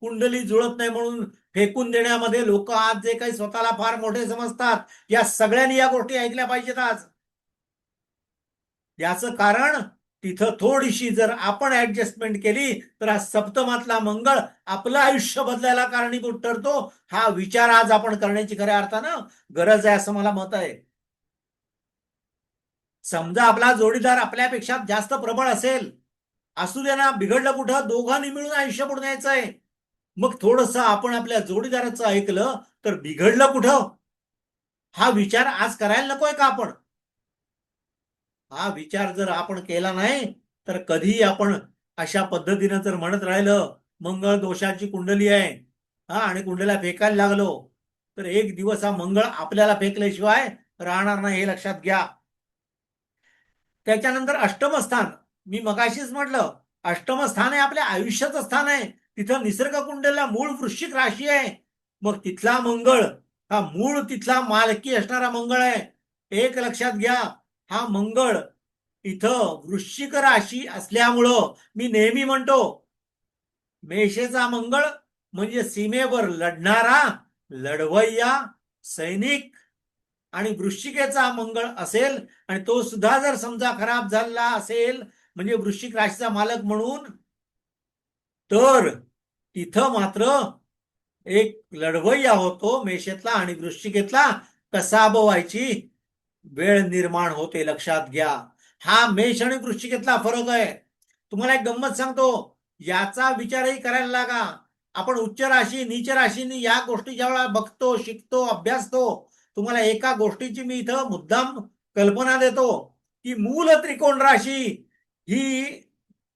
कुंडली जुळत नाही म्हणून फेकून देण्यामध्ये लोक आज जे काही स्वतःला फार मोठे समजतात, या सगळ्यांनी या गोष्टी ऐकल्या पाहिजेत आज. याचं कारण तिथं थोडीशी जर आपण ऍडजस्टमेंट केली तर हा सप्तमातला मंगळ आपलं आयुष्य बदलायला कारणीभूत ठरतो. हा विचार आज आपण करण्याची खऱ्या अर्थानं गरज आहे असं मला मत आहे. समजा आपला जोडीदार आपल्यापेक्षा जास्त प्रबळ असेल, असू दे ना, बिघडलं कुठं? दोघांनी मिळून आयुष्य पुढे न्यायचं आहे. मग थोडंसं आपण आपल्या जोडीदाराचं ऐकलं तर बिघडलं कुठं? हा विचार आज करायला नकोय का आपण? हा विचार जर आपण केला नाही तर कधी आपण अशा पद्धतीनं जर म्हणत राहिलं मंगळ दोषाची कुंडली आहे, हा, आणि कुंडलीला फेकायला लागलो तर एक दिवस हा मंगळ आपल्याला फेकल्याशिवाय राहणार नाही, हे लक्षात घ्या. त्याच्यानंतर अष्टमस्थान, मी मगाशीच म्हटलं अष्टमस्थान हे आपल्या आयुष्याचं स्थान आहे. तिथं निसर्ग कुंडलीला मूळ वृश्चिक राशी आहे. मग तिथला मंगळ हा मूळ तिथला मालकी असणारा मंगळ आहे. एक लक्षात घ्या, हा मंगळ इथं वृश्चिक राशी असल्यामुळं मी नेहमी म्हणतो, मेषेचा मंगळ म्हणजे सीमेवर लढणारा लढवय्या सैनिक, आणि वृश्चिकेचा मंगळ असेल आणि तो सुद्धा जर समजा खराब झाला असेल म्हणजे वृश्चिक राशीचा मालक म्हणून, तर तिथं मात्र एक लढवय्या होतो मेषेतला आणि वृश्चिकेतला कसाब व्हायची वेळ निर्माण होते. लक्षात घ्या, हा मेष आणि वृश्चिकेतला फरक आहे. तुम्हाला एक गंमत सांगतो, याचा विचारही करायला लागा. आपण उच्च राशी नीच राशीनी या गोष्टी ज्यावेळेला बघतो, शिकतो, अभ्यासतो, तुम्हाला एका गोष्टीची मी इथं मुद्दाम कल्पना देतो की मूल त्रिकोण राशी ही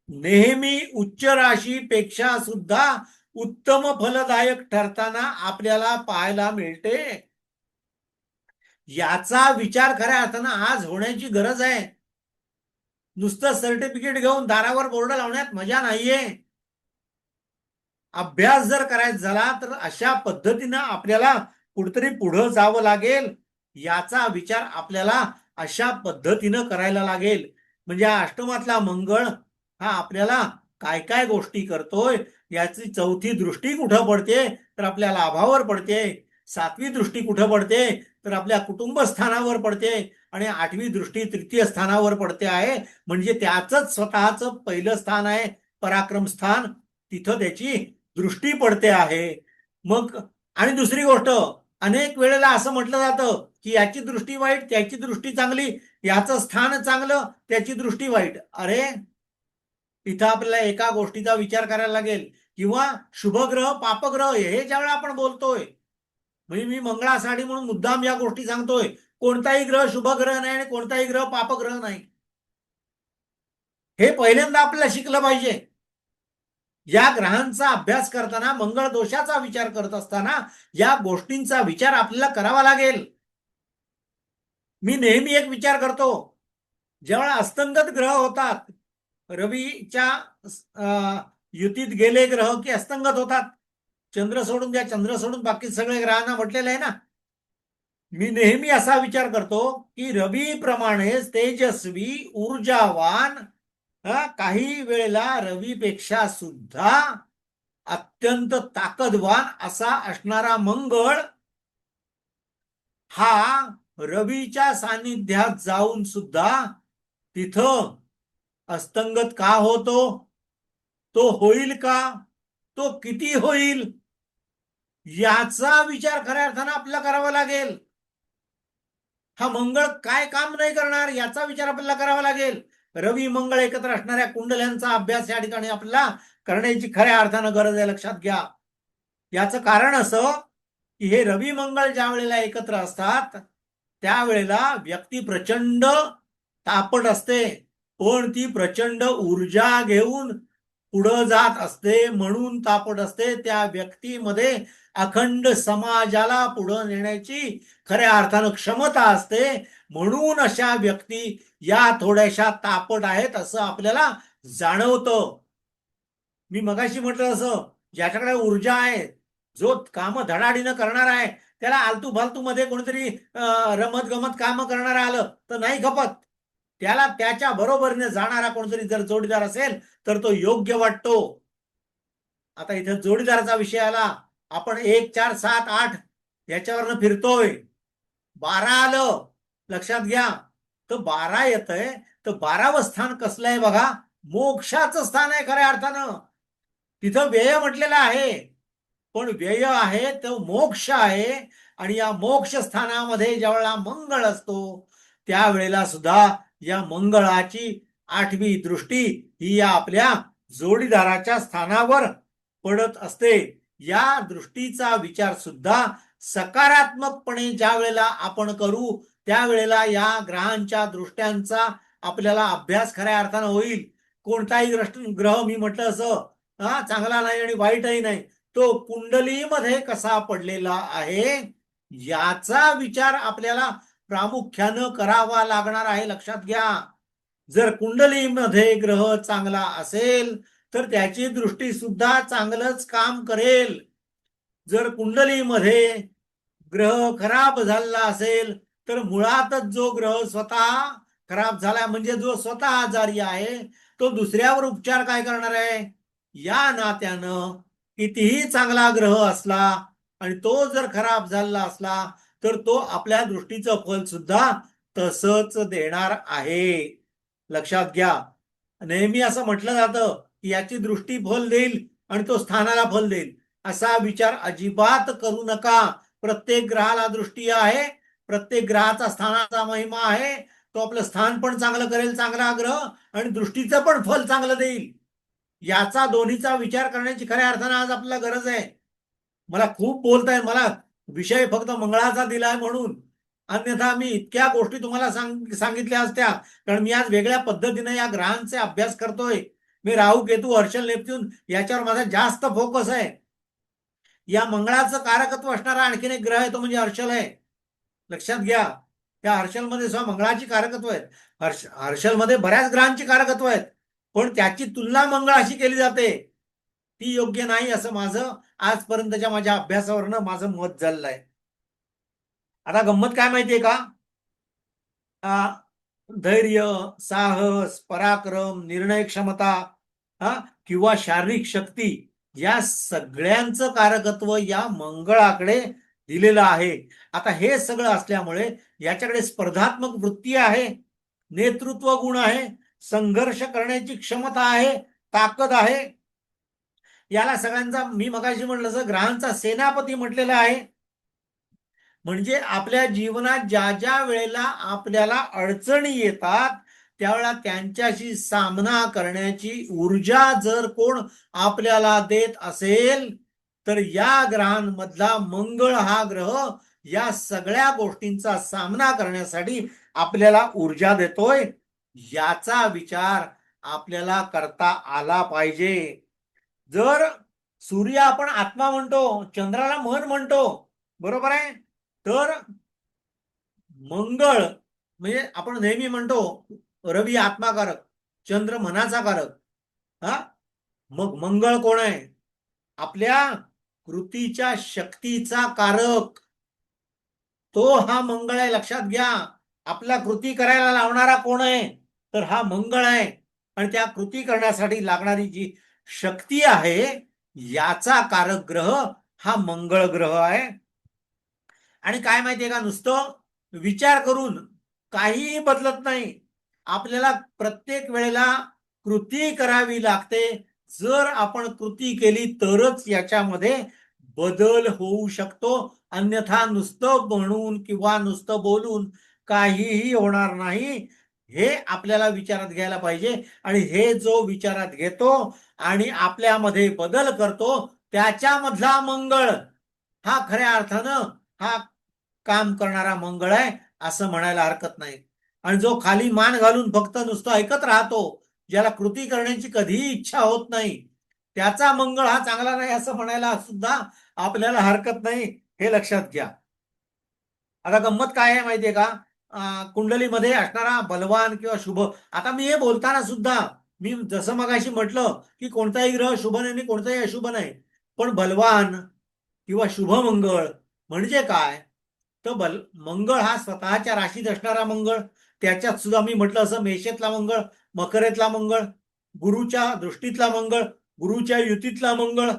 नेहमी उच्च राशीपेक्षा सुद्धा उत्तम फलदायक ठरताना आपल्याला पाहायला मिळते. याचा विचार खऱ्या अर्थानं आज होण्याची गरज आहे. नुसतं सर्टिफिकेट घेऊन दारावर बोर्ड लावण्यात मजा नाहीये. अभ्यास जर करायचा झाला तर अशा पद्धतीनं आपल्याला कुठेतरी पुढं जावं लागेल. याचा विचार आपल्याला अशा पद्धतीनं करायला लागेल. म्हणजे अष्टमातला मंगळ हा आपल्याला काय काय गोष्टी करतोय, याची चौथी दृष्टी कुठं पडते तर आपल्या लाभावर पडते, सातवी दृष्टी कुठं पडते तर आपल्या कुटुंब स्थानावर पडते, आणि आठवी दृष्टी तृतीय स्थानावर पडते आहे. म्हणजे त्याचंच स्वतःचं पहिलं स्थान आहे पराक्रम स्थान, तिथं त्याची दृष्टी पडते आहे. मग आणि दुसरी गोष्ट, अनेक वेळेला असं म्हटलं जातं की याची दृष्टी वाईट त्याची दृष्टी चांगली, याचं स्थान चांगलं त्याची दृष्टी वाईट. अरे, इथं आपल्याला एका गोष्टीचा विचार करायला लागेल. किंवा शुभग्रह पापग्रह हे ज्यावेळेला आपण बोलतोय, म्हणजे मी मंगळासाठी म्हणून मुद्दाम या गोष्टी सांगतोय, कोणताही ग्रह शुभग्रह नाही आणि कोणताही ग्रह पापग्रह नाही, हे पहिल्यांदा आपल्याला शिकलं पाहिजे. या ग्रहांचा अभ्यास करताना, मंगळ दोषाचा विचार करत असताना या गोष्टींचा विचार आपल्याला करावा लागेल. मी नेहमी एक विचार करतो, जेव्हा अस्तंगत ग्रह होतात, रवीच्या युतीत गेले ग्रह की अस्तंगत होतात. चंद्र सोडून द्या, चंद्र सोडून बाकी सगळे ग्रहांना म्हटलेलं आहे ना. मी नेहमी असा विचार करतो की रवी प्रमाणेच तेजस्वी ऊर्जावान, काही वेळेला रवीपेक्षा सुद्धा अत्यंत ताकदवान असा असणारा मंगळ हा रवीच्या सानिध्यात जाऊन सुद्धा तिथं अस्तंगत का होतो, तो होईल का, तो किती होईल, याचा विचार खऱ्या अर्थानं आपल्याला करावा लागेल. हा मंगळ काय काम नाही करणार याचा विचार आपल्याला करावा लागेल. रवी मंगळ एकत्र असणाऱ्या कुंडल्यांचा अभ्यास या ठिकाणी आपल्याला करण्याची खऱ्या अर्थानं गरज आहे. लक्षात घ्या, याचं कारण असं की हे रवी मंगळ ज्या वेळेला एकत्र असतात त्यावेळेला व्यक्ती प्रचंड तापट असते, पण ती प्रचंड ऊर्जा घेऊन पुढं जात असते, म्हणून तापट असते. त्या व्यक्तीमध्ये अखंड समाजाला पुढं नेण्याची खऱ्या अर्थानं क्षमता असते, म्हणून अशा व्यक्ती या थोड्याशा तापट आहेत असं आपल्याला जाणवतं. मी मगाशी म्हटलं असं, ज्याच्याकडे ऊर्जा आहे, जो काम धडाडीनं करणार आहे, त्याला आलतू फालतू मध्ये कोणीतरी रमत गमत काम करणार आलं तर नाही खपत. त्याला त्याच्या बरोबरीने जाणारा कोणतरी जर जोडीदार असेल तर तो योग्य वाटतो. आता इथे जोडीदाराचा विषय आला. आपण 1, 4, 7, 8 याच्यावरनं फिरतोय. 12 आलं, लक्षात घ्या. तर 12 येतंय, तर 12वं स्थान कसलं आहे बघा, मोक्षाचं स्थान आहे खऱ्या अर्थानं. तिथं व्यय म्हटलेलं आहे, पण व्यय आहे तो मोक्ष आहे. आणि या मोक्ष स्थानामध्ये ज्यावेळेला मंगळ असतो, त्यावेळेला सुद्धा या मंगळाची 8वी दृष्टी ही या आपल्या जोडीदाराच्या स्थानावर पडत असते. या दृष्टीचा विचार सुद्धा सकारात्मकपणे ज्या वेळेला आपण करू, त्यावेळेला या ग्रहांच्या दृष्ट्यांचा आपल्याला अभ्यास खऱ्या अर्थानं होईल. कोणताही ग्रह मी म्हटलं असं चांगला नाही आणि वाईटही नाही, तो कुंडलीमध्ये कसा पडलेला आहे याचा विचार आपल्याला प्रामुख्यानं करावा लागणार आहे. लक्षात घ्या, जर कुंडलीमध्ये ग्रह चांगला असेल तर त्याची दृष्टी सुद्धा चांगलंच काम करेल. जर कुंडलीमध्ये ग्रह खराब झाला असेल तर मुळातच जो ग्रह स्वतः खराब झाला, म्हणजे जो स्वतः आजारी आहे, तो दुसऱ्यावर उपचार काय करणार आहे. या नात्यानं कितीही चांगला ग्रह असला आणि तो जर खराब झाला असला तर तो आपल्या दृष्टीचं फल सुद्धा तसंच देणार आहे. लक्षात घ्या, नेहमी असं म्हटलं जातं की याची दृष्टी फल देईल आणि तो स्थानाला फल देईल, असा विचार अजिबात करू नका. प्रत्येक ग्रहाला दृष्टी आहे, प्रत्येक ग्रहाचा स्थानाचा महिमा आहे. तो आपलं स्थान पण चांगलं करेल, चांगला ग्रह, आणि दृष्टीचं पण फल चांगलं देईल. याचा दोन्हीचा विचार करण्याची खऱ्या अर्थानं आज आपल्याला गरज आहे. मला खूप बोलताय, मला विषय फक्त मंगळाचा दिलाय म्हणून, अन्यथा मी इतक्या गोष्टी तुम्हाला सांगितल्या असत्या, कारण मी आज वेगळ्या पद्धतीने या ग्रहांचे अभ्यास करतोय. मी राहू, केतू, हर्षल, नेपच्यून याच्यावर माझा जास्त फोकस आहे. या मंगळाचं कारकत्व असणारा आणखीन एक ग्रह आहे, तो म्हणजे हर्षल आहे. लक्षात घ्या, त्या हर्षलमध्ये सुद्धा मंगळाची कारकत्व आहेत. हर्षलमध्ये बऱ्याच ग्रहांची कारकत्व आहेत, पण त्याची तुलना मंगळाशी केली जाते, ती योग्य नाही असं माझं आजपर्यंतच्या माझ्या अभ्यासावरनं माझं मत झालेलं आहे. आता गंमत काय माहितीये का, धैर्य, साहस, पराक्रम, निर्णय क्षमता किंवा शारीरिक शक्ती, या सगळ्यांचं कारकत्व या मंगळाकडे दिलेलं आहे. आता हे सगळं असल्यामुळे याच्याकडे स्पर्धात्मक वृत्ती आहे, नेतृत्व गुण आहे, संघर्ष करण्याची क्षमता आहे, ताकद आहे. याला सगळ्यांचा मी मगाशी म्हटलं असं ग्रहांचा सेनापती म्हटलेला आहे. म्हणजे आपल्या जीवनात ज्या ज्या वेळेला आपल्याला अडचणी येतात त्यावेळेला त्यांच्याशी सामना करण्याची ऊर्जा जर कोण आपल्याला देत असेल तर या ग्रहांमधला मंगळ हा ग्रह या सगळ्या गोष्टींचा सामना करण्यासाठी आपल्याला ऊर्जा देतोय. याचा विचार आपल्याला करता आला पाहिजे. जर सूर्य आपण आत्मा म्हणतो, चंद्राला मन म्हणतो, बरोबर आहे, तर मंगळ म्हणजे आपण नेहमी म्हणतो रवी आत्माकारक, चंद्र मनाचा कारक. मग मंगळ कोण आहे, आपल्या कृतीच्या शक्तीचा कारक, तो हा मंगळ आहे. लक्षात घ्या, आपला कृती करायला लावणारा कोण आहे, तर हा मंगळ आहे. आणि त्या कृती करण्यासाठी लागणारी जी शक्ती आहे याचा कारक ग्रह हा मंगळ ग्रह आहे. आणि काय माहितीये का, नुसतं विचार करून काहीही बदलत नाही. आपल्याला प्रत्येक वेळेला कृती करावी लागते. जर आपण कृती केली तरच याच्यामध्ये बदल होऊ शकतो, अन्यथा नुसतं म्हणून किंवा नुसतं बोलून काहीही होणार नाही. हे आपल्याला विचारात घ्यायला पाहिजे. आणि हे जो विचारात घेतो आणि आपल्यामध्ये बदल करतो त्याच्यामधला मंगळ हा खऱ्या अर्थानं हा काम करणारा मंगळ आहे. असं म्हणायला हरकत नाही. आणि जो खाली मान घालून फक्त नुसतं ऐकत राहतो, ज्याला कृती करण्याची कधीही इच्छा होत नाही, त्याचा मंगळ हा चांगला नाही असं म्हणायला सुद्धा आपल्याला हरकत नाही, हे लक्षात घ्या. आता गंमत काय आहे माहितीये का? कुंडलीमध्ये असणारा बलवान किंवा शुभ, आता मी हे बोलताना सुद्धा मी जसं मगाशी म्हटलं की कोणताही ग्रह शुभ नाही आणि कोणताही अशुभ नाही, पण बलवान किंवा शुभ मंगळ म्हणजे काय? तर मंगळ हा स्वतःच्या राशीत असणारा मंगळ, त्याच्यात सुद्धा मी म्हटलं असं मेषेतला मंगळ, मकरेतला मंगळ, गुरुच्या दृष्टीतला मंगळ, गुरुच्या युतीतला मंगळ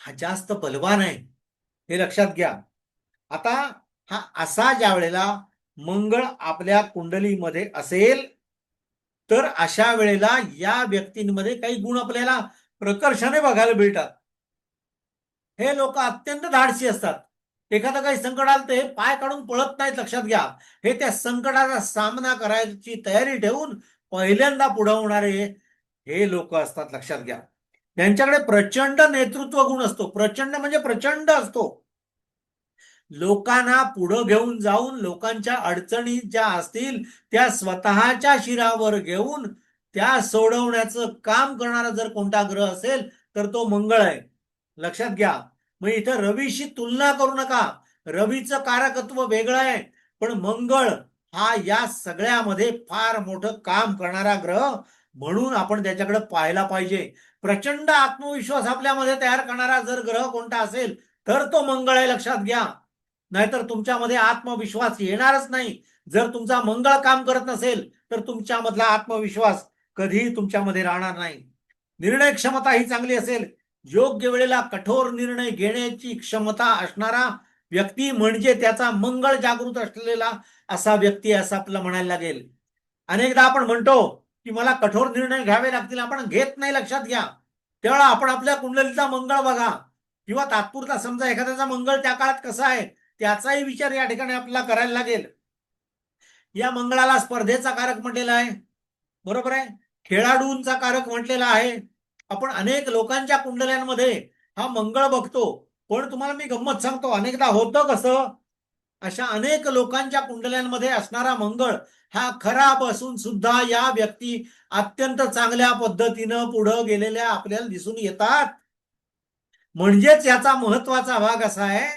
हा जास्त बलवान आहे, हे लक्षात घ्या. आता हा असा ज्या वेळेला मंगळ आपल्या कुंडलीमध्ये असेल तर अशा वेळेला या व्यक्तींमध्ये काही गुण आपल्याला प्रकर्षाने बघायला मिळतात. हे लोक अत्यंत धाडसी असतात. एखादं काही संकट आलं तर हे पाय काढून पळत नाहीत, लक्षात घ्या. हे त्या संकटाचा सामना करायची तयारी ठेवून पहिल्यांदा पुढे होणारे हे लोक असतात, लक्षात घ्या. त्यांच्याकडे प्रचंड नेतृत्व गुण असतो, प्रचंड म्हणजे प्रचंड असतो. लोकांना पुढे घेऊन जाऊन लोकांच्या अडचणी ज्या असतील त्या स्वतःच्या शिरावर घेऊन त्या सोडवण्याचं काम करणारा जर कोणता ग्रह असेल तर तो मंगळ आहे, लक्षात घ्या. मग इथं रवीशी तुलना करू नका, रवीचं कारकत्व वेगळं आहे, पण मंगळ हा या सगळ्यामध्ये फार मोठं काम करणारा ग्रह म्हणून आपण त्याच्याकडे पाहायला पाहिजे. प्रचंड आत्मविश्वास आपल्यामध्ये तयार करणारा जर ग्रह कोणता असेल तर तो मंगळ आहे, लक्षात घ्या. नाहीतर तुमच्यामध्ये आत्मविश्वास येणारच नाही. जर तुमचा मंगळ काम करत नसेल तर तुमच्यामधला आत्मविश्वास कधीही तुमच्यामध्ये राहणार नाही. निर्णय क्षमता ही चांगली असेल, योग्य वेळेला कठोर निर्णय घेण्याची क्षमता असणारा व्यक्ती म्हणजे त्याचा मंगळ जागृत असलेला असा व्यक्ती असं आपल्याला म्हणायला लागेल. अनेकदा आपण म्हणतो की मला कठोर निर्णय घ्यावे लागतील, आपण घेत नाही, लक्षात घ्या. त्यावेळेला आपण आपल्या कुंडलीचा मंगळ बघा, किंवा तात्पुरता समजा एखाद्याचा मंगळ त्या काळात कसा आहे त्याचाही विचार या ठिकाणी आपल्याला करायला लागेल. या मंगळाला स्पर्धेचा कारक म्हटलेला आहे, बरोबर आहे, खेळाडूंचा कारक म्हटलेला आहे. आपण अनेक लोकांच्या कुंडल्यांमध्ये हा मंगळ बघतो, पण तुम्हाला मी गंमत सांगतो, अनेकदा होतं कसं, अशा अनेक लोकांच्या कुंडल्यांमध्ये असणारा मंगळ हा खराब असून सुद्धा या व्यक्ती अत्यंत चांगल्या पद्धतीनं पुढे गेलेल्या आपल्याला दिसून येतात. म्हणजेच याचा महत्वाचा भाग असा आहे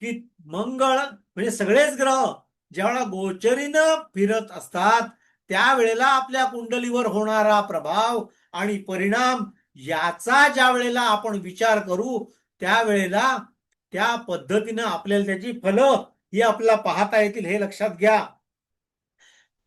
की मंगळ म्हणजे सगळेच ग्रह ज्यावेळेला गोचरीनं फिरत असतात त्यावेळेला आपल्या कुंडलीवर होणारा प्रभाव आणि परिणाम याचा ज्या वेळेला आपण विचार करू त्यावेळेला त्या पद्धतीनं आपल्याला त्याची फलं ही आपल्याला पाहता येतील, हे लक्षात घ्या.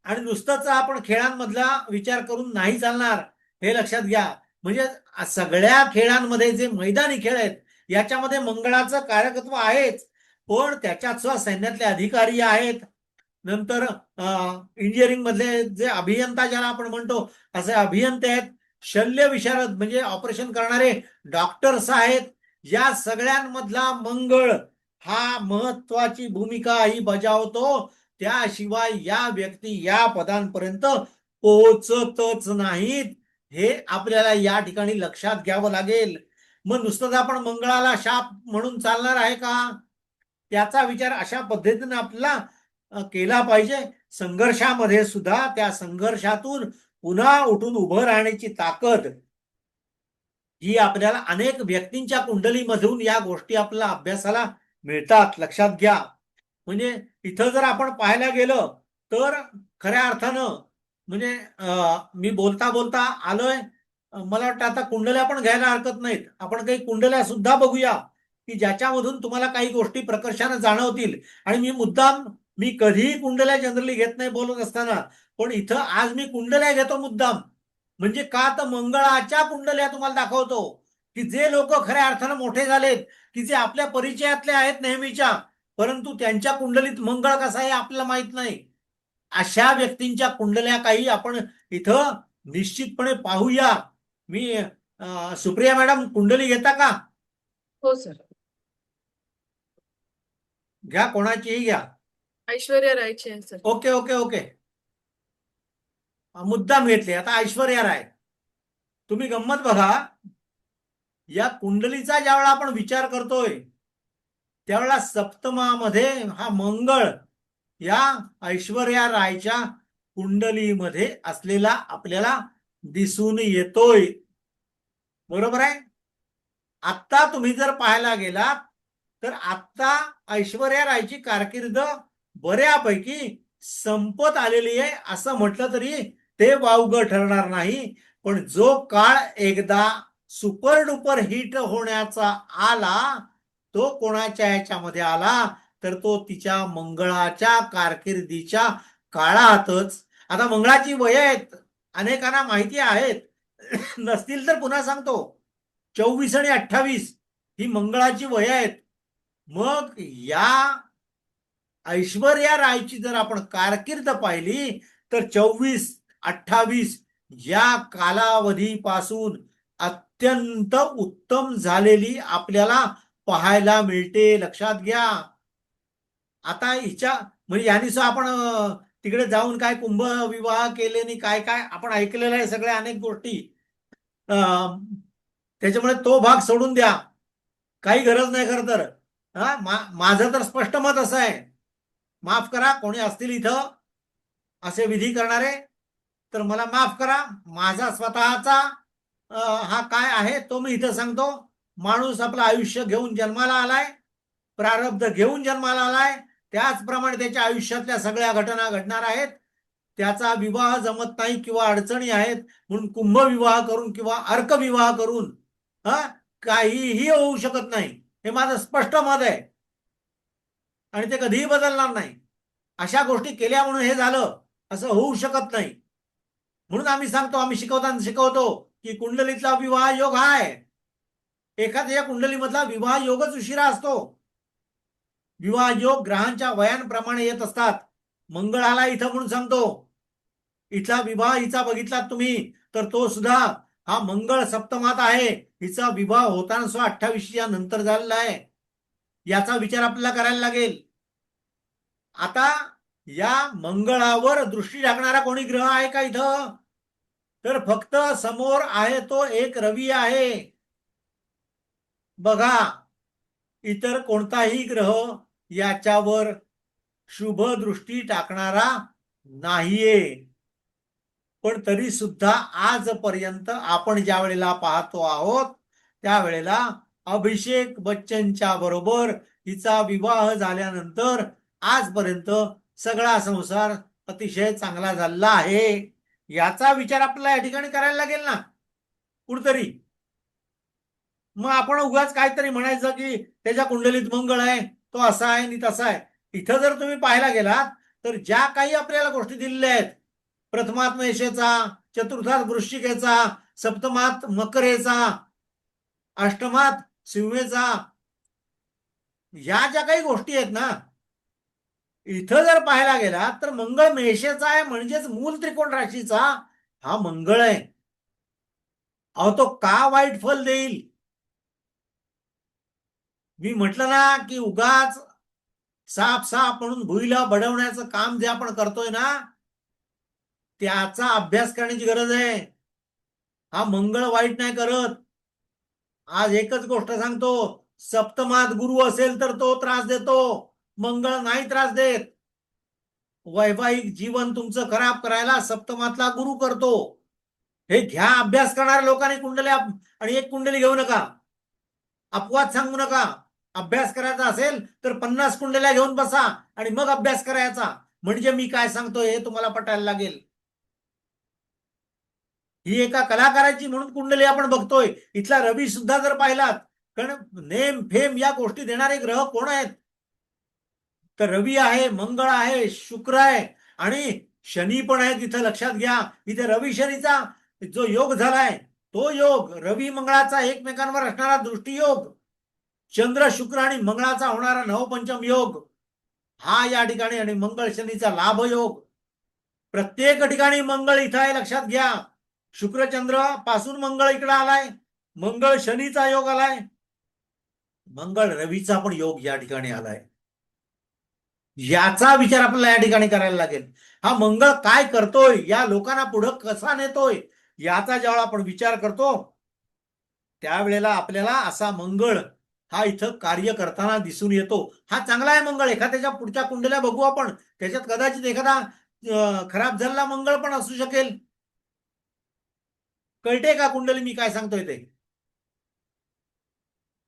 आणि नुसतंच आपण खेळांमधला विचार करून नाही चालणार, हे लक्षात घ्या. म्हणजे सगळ्या खेळांमध्ये जे मैदानी खेळ आहेत याच्यामध्ये मंगळाचं कारकत्व आहेच, पण त्याच्यात सुद्धा सैन्यातले अधिकारी आहेत, नंतर इंजिनिअरिंग मधले जे अभियंता ज्याला आपण म्हणतो असे अभियंते आहेत, शल्य विशारद म्हणजे ऑपरेशन करणारे डॉक्टर्स आहेत. या सगळ्यांमधला मंगळ हा महत्वाची भूमिका ही बजावतो. त्याशिवाय या व्यक्ती या पदांपर्यंत पोहोचतच नाहीत, हे आपल्याला या ठिकाणी लक्षात घ्यावं लागेल. मग नुसतंच आपण मंगळाला शाप म्हणून चालणार आहे का? त्याचा विचार अशा पद्धतीने आपल्याला केला पाहिजे. संघर्षामध्ये सुद्धा त्या संघर्षातून पुन्हा उठून उभं राहण्याची ताकद ही आपल्याला अनेक व्यक्तींच्या कुंडलीमधून या गोष्टी आपल्याला अभ्यासाला मिळतात, लक्षात घ्या. म्हणजे इथं जर आपण पाहायला गेलं तर खऱ्या अर्थानं म्हणजे मी बोलता बोलता आलोय, मला वाटतं आता कुंडल्या पण घ्यायला हरकत नाहीत. आपण काही कुंडल्या सुद्धा बघूया की ज्याच्यामधून तुम्हाला काही गोष्टी प्रकर्षाने जाणवतील. आणि मी कधीही कुंडल्या जनरली घेत नाही बोलत असताना, पण इथं आज मी कुंडल्या घेतो मुद्दाम. म्हणजे का तर मंगळाच्या कुंडल्या तुम्हाला दाखवतो की जे लोक खऱ्या अर्थानं मोठे झालेत, की जे आपल्या परिचयातले आहेत नेहमीच्या, परंतु त्यांच्या कुंडलीत मंगळ कसा आहे आपल्याला माहित नाही, अशा व्यक्तींच्या कुंडल्या काही आपण इथं निश्चितपणे पाहूया. मी सुप्रिया मॅडम कुंडली घेता का? हो सर. घ्या, कोणाचीही घ्या. ऐश्वर्या रायची आहे सर. ओके ओके ओके, मुद्दाम घेतले. आता ऐश्वर्या राय, तुम्ही गंमत बघा, या कुंडलीचा ज्यावेळेला आपण विचार करतोय त्यावेळेला सप्तमामध्ये हा मंगळ या ऐश्वर्या रायच्या कुंडलीमध्ये असलेला आपल्याला दिसून येतोय. बरोबर आहे. आता तुम्ही जर पाहायला गेलात तर आता ऐश्वर्या रायची कारकीर्द बऱ्यापैकी संपत आलेली आहे असं म्हटलं तरी ते वावगं ठरणार नाही. पण जो काळ एकदा सुपर डुपर हिट होण्याचा आला तो कोणाच्या ह्याच्यामध्ये आला तर तो तिच्या मंगळाच्या कारकिर्दीच्या काळातच. आता मंगळाची वय आहेत अनेकांना माहिती आहेत नसतील तर पुन्हा सांगतो. 24 आणि 28 ही मंगळाची वय आहेत. मग या ऐश्वर्या रायची जर आपण कारकीर्द पाहिली तर 24-28 या कालावधीपासून अत्यंत उत्तम झालेली आपल्याला पाहायला मिळते. लक्षात घ्या. आता हिच्या म्हणजे याने आपण तिकडे जाऊन काय कुंभ विवाह केले आणि काय काय आपण ऐकलेलं आहे सगळ्या अनेक गोष्टी. त्याच्यामुळे तो भाग सोडून द्या. काही गरज नाही खरं तर. माझं तर स्पष्ट मत असं आहे. माफ करा कोणी असतील इथं असे विधी करणारे तर मला माफ करा. माझा स्वतःचा हा काय आहे तो मी इथं सांगतो. माणूस आपलं आयुष्य घेऊन जन्माला आलाय, प्रारब्ध घेऊन जन्माला आलाय, त्याचप्रमाणे त्याच्या आयुष्यातल्या सगळ्या घटना घडणार आहेत. त्याचा विवाह जमत नाही किंवा अडचणी आहेत म्हणून कुंभ विवाह करून किंवा अर्क विवाह करून काहीही होऊ शकत नाही. हे माझं स्पष्ट मत आहे आणि ते कधीही बदलणार नाही. अशा गोष्टी केल्या म्हणून हे झालं असं होऊ शकत नाही. म्हणून आम्ही सांगतो, आम्ही शिकवताना शिकवतो की कुंडलीतला विवाह योग हा आहे. एखाद्या कुंडलीमधला विवाह योगच उशिरा असतो. विवाह योग ग्रहांच्या वयांप्रमाणे येत असतात. मंगळ आला इथं म्हणून सांगतो. इथला विवाह हिचा बघितला तुम्ही तर तो सुद्धा हा मंगळ सप्तमात आहे. हिचा विवाह होताना सुद्धा 28 या नंतर झालेला आहे. याचा विचार आपल्याला करायला लागेल. आता या मंगळावर दृष्टी टाकणारा कोणी ग्रह आहे का इथं तर फक्त समोर आहे तो एक रवी आहे. बघा इतर कोणताही ग्रह याच्यावर शुभ दृष्टी टाकणारा नाहीये. पण तरी सुद्धा आजपर्यंत आपण ज्या वेळेला पाहतो आहोत त्यावेळेला अभिषेक बच्चनच्या बरोबर हिचा विवाह झाल्यानंतर आजपर्यंत सगळा संसार अतिशय चांगला झाला आहे. याचा विचार आपल्याला या ठिकाणी करायला लागेल ना कुठतरी. मग आपण उगाच काहीतरी म्हणायचं की त्याच्या कुंडलीत मंगळ आहे तो असा आहे आणि तसा आहे. इथं जर तुम्ही पाहायला गेलात तर ज्या काही आपल्याला गोष्टी दिलेल्या आहेत, प्रथमात मेषेचा, चतुर्थात वृश्चिकेचा, सप्तमात मकरेचा, अष्टमात सिंहेचा, या ज्या काही गोष्टी आहेत ना इथं जर पाहायला गेला तर मंगळ मेषेचा आहे म्हणजेच मूल त्रिकोण राशीचा हा मंगळ आहे. अहो तो का वाईट फल देईल. मी म्हटलं ना की उगाच साप साप म्हणून भुईला बडवण्याचं काम जे आपण करतोय ना त्याचा अभ्यास करण्याची गरज आहे. हा मंगळ वाईट नाही करत. आज एकच गोष्ट सांगतो, सप्तमात गुरु असेल तर तो त्रास देतो, मंगळ नाही त्रास देत. वैवाहिक जीवन तुमचं खराब करायला सप्तमातला गुरु करतो. हे घ्या. अभ्यास करणाऱ्या लोकांनी कुंडल्या आणि एक कुंडली घेऊ नका. अपवाद सांगू नका. अभ्यास करायचा असेल तर 50 कुंडल्या घेऊन बसा आणि मग अभ्यास करायचा. म्हणजे मी काय सांगतोय हे तुम्हाला पटायला लागेल. ही एका कलाकाराची म्हणून कुंडली आपण बघतोय. इथला रवी सुद्धा जर पाहिलात कारण नेम फेम या गोष्टी देणारे ग्रह कोण आहेत तर रवी आहे, मंगळ आहे, शुक्र आहे आणि शनी पण आहे. तिथं लक्षात घ्या इथे रवी शनीचा जो योग झालाय तो योग रवी मंगळाचा एकमेकांवर असणारा दृष्टियोग, चंद्र शुक्र आणि मंगळाचा होणारा नवपंचम योग हा या ठिकाणी आणि मंगळ शनीचा लाभ योग. प्रत्येक ठिकाणी मंगळ इथं आहे. लक्षात घ्या. शुक्र चंद्र पासून मंगळ इकडे आलाय, मंगळ शनीचा योग आलाय, मंगळ रवीचा पण योग या ठिकाणी आलाय. याचा विचार आपल्याला या ठिकाणी करायला लागेल. हा मंगळ काय करतोय, या लोकांना पुढे कसा नेतोय याचा ज्यावेळेला आपण विचार करतो त्यावेळेला आपल्याला असा मंगळ हा इथं कार्य करताना दिसून येतो. हा चांगला आहे मंगळ. एखाद्याच्या पुढच्या कुंडल्या बघू आपण, त्याच्यात कदाचित एखादा खराब झालेला मंगळ पण असू शकेल. कळते का कुंडली मी काय सांगतोय ते?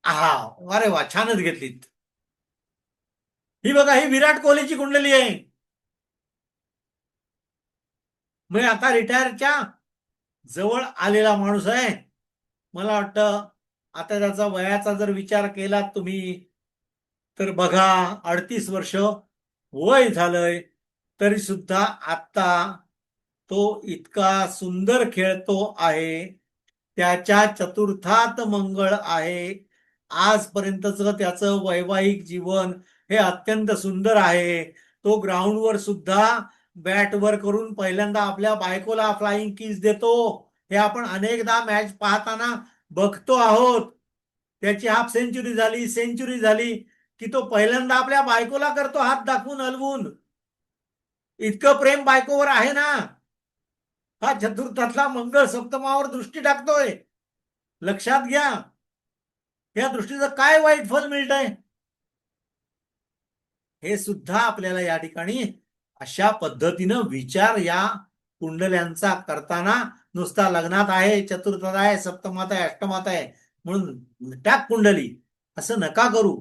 हा, अरे वा, छानच घेतलीत. ही बघा, ही विराट कोहलीची कुंडली आहे. मग आता रिटायरच्या जवळ आलेला माणूस आहे. मला वाटतं आता त्याचा वयाचा जर विचार केला तुम्ही तर बघा, 38 वर्ष वय झालंय, तरी सुद्धा आता तो इतका सुंदर खेळतो आहे. त्याच्या चतुर्थात मंगळ आहे. आजपर्यंतच त्याचं वैवाहिक जीवन हे अत्यंत सुंदर आहे. तो ग्राउंडवर सुद्धा बॅटवर करून पहिल्यांदा आपल्या बायकोला फ्लाइंग किस देतो. हे आपण अनेकदा मॅच पाहताना बघतो आहोत. त्याची हाफ सेंचुरी झाली, सेंचुरी झाली की तो पहिल्यांदा आपल्या बायकोला करतो हात दाखवून हलवून. इतकं प्रेम बायकोवर आहे ना. हा चतुर्थातला मंगळ सप्तमावर दृष्टी टाकतोय. लक्षात घ्या, या दृष्टीचं काय वाईट फल मिळतंय हे सुद्धा आपल्याला या ठिकाणी अशा पद्धतीनं विचार या कुंडल्यांचा करताना, नुसता लग्नात आहे, चतुर्थात आहे, सप्तमात आहे, अष्टमात आहे म्हणून टाक कुंडली, असं नका करू.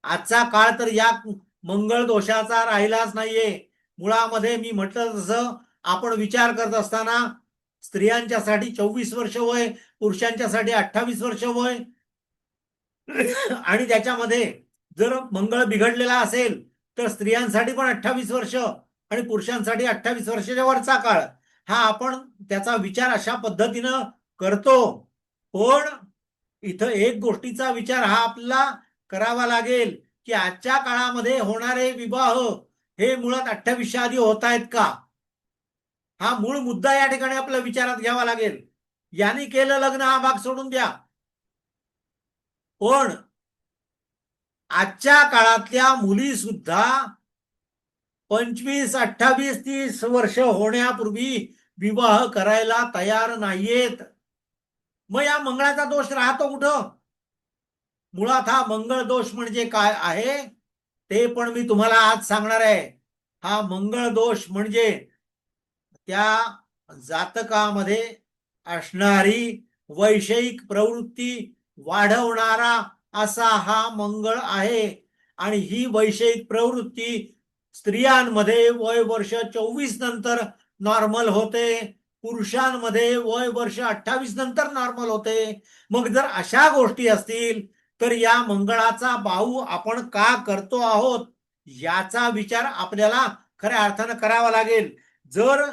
आजचा काळ तर या मंगळ दोषाचा राहिलाच नाहीये. मुळामध्ये मी म्हटलं तसं आपण विचार करत असताना स्त्रियांच्यासाठी 24 वर्ष वय, पुरुषांच्यासाठी 28 वर्ष वय, आणि त्याच्यामध्ये जर मंगळ बिघडलेला असेल तर स्त्रियांसाठी पण 28 वर्ष आणि पुरुषांसाठी 28 वर्षाच्या वरचा काळ. हा आपण त्याचा विचार अशा पद्धतीनं करतो. पण इथं एक गोष्टीचा विचार हा आपल्याला करावा लागेल की आजच्या काळामध्ये होणारे विवाह हे मुळात 28च्या आधी होत आहेत का, हा मूळ मुद्दा या ठिकाणी आपल्या विचारात घ्यावा लागेल. यांनी केलं लग्न हा भाग सोडून द्या. पण आजच्या काळातल्या मुली सुद्धा 25, 28, 30 वर्ष होण्यापूर्वी विवाह करायला तयार नाहीयेत. मग या मंगळाचा दोष राहतो कुठं? मुळात हा मंगळ दोष म्हणजे काय आहे ते पण मी तुम्हाला आज सांगणार आहे. हा मंगळ दोष म्हणजे त्या जातकामध्ये असणारी वैषयिक प्रवृत्ती वाढवणारा असा हा मंगळ आहे. आणि ही वैषयिक प्रवृत्ती स्त्रियांमध्ये वय वर्ष 24 नंतर नॉर्मल होते, पुरुषांमध्ये वय वर्ष 28 नंतर नॉर्मल होते. मग जर अशा गोष्टी असतील तर या मंगळाचा बाहू आपण का करतो आहोत याचा विचार आपल्याला खऱ्या अर्थानं करावा लागेल. जर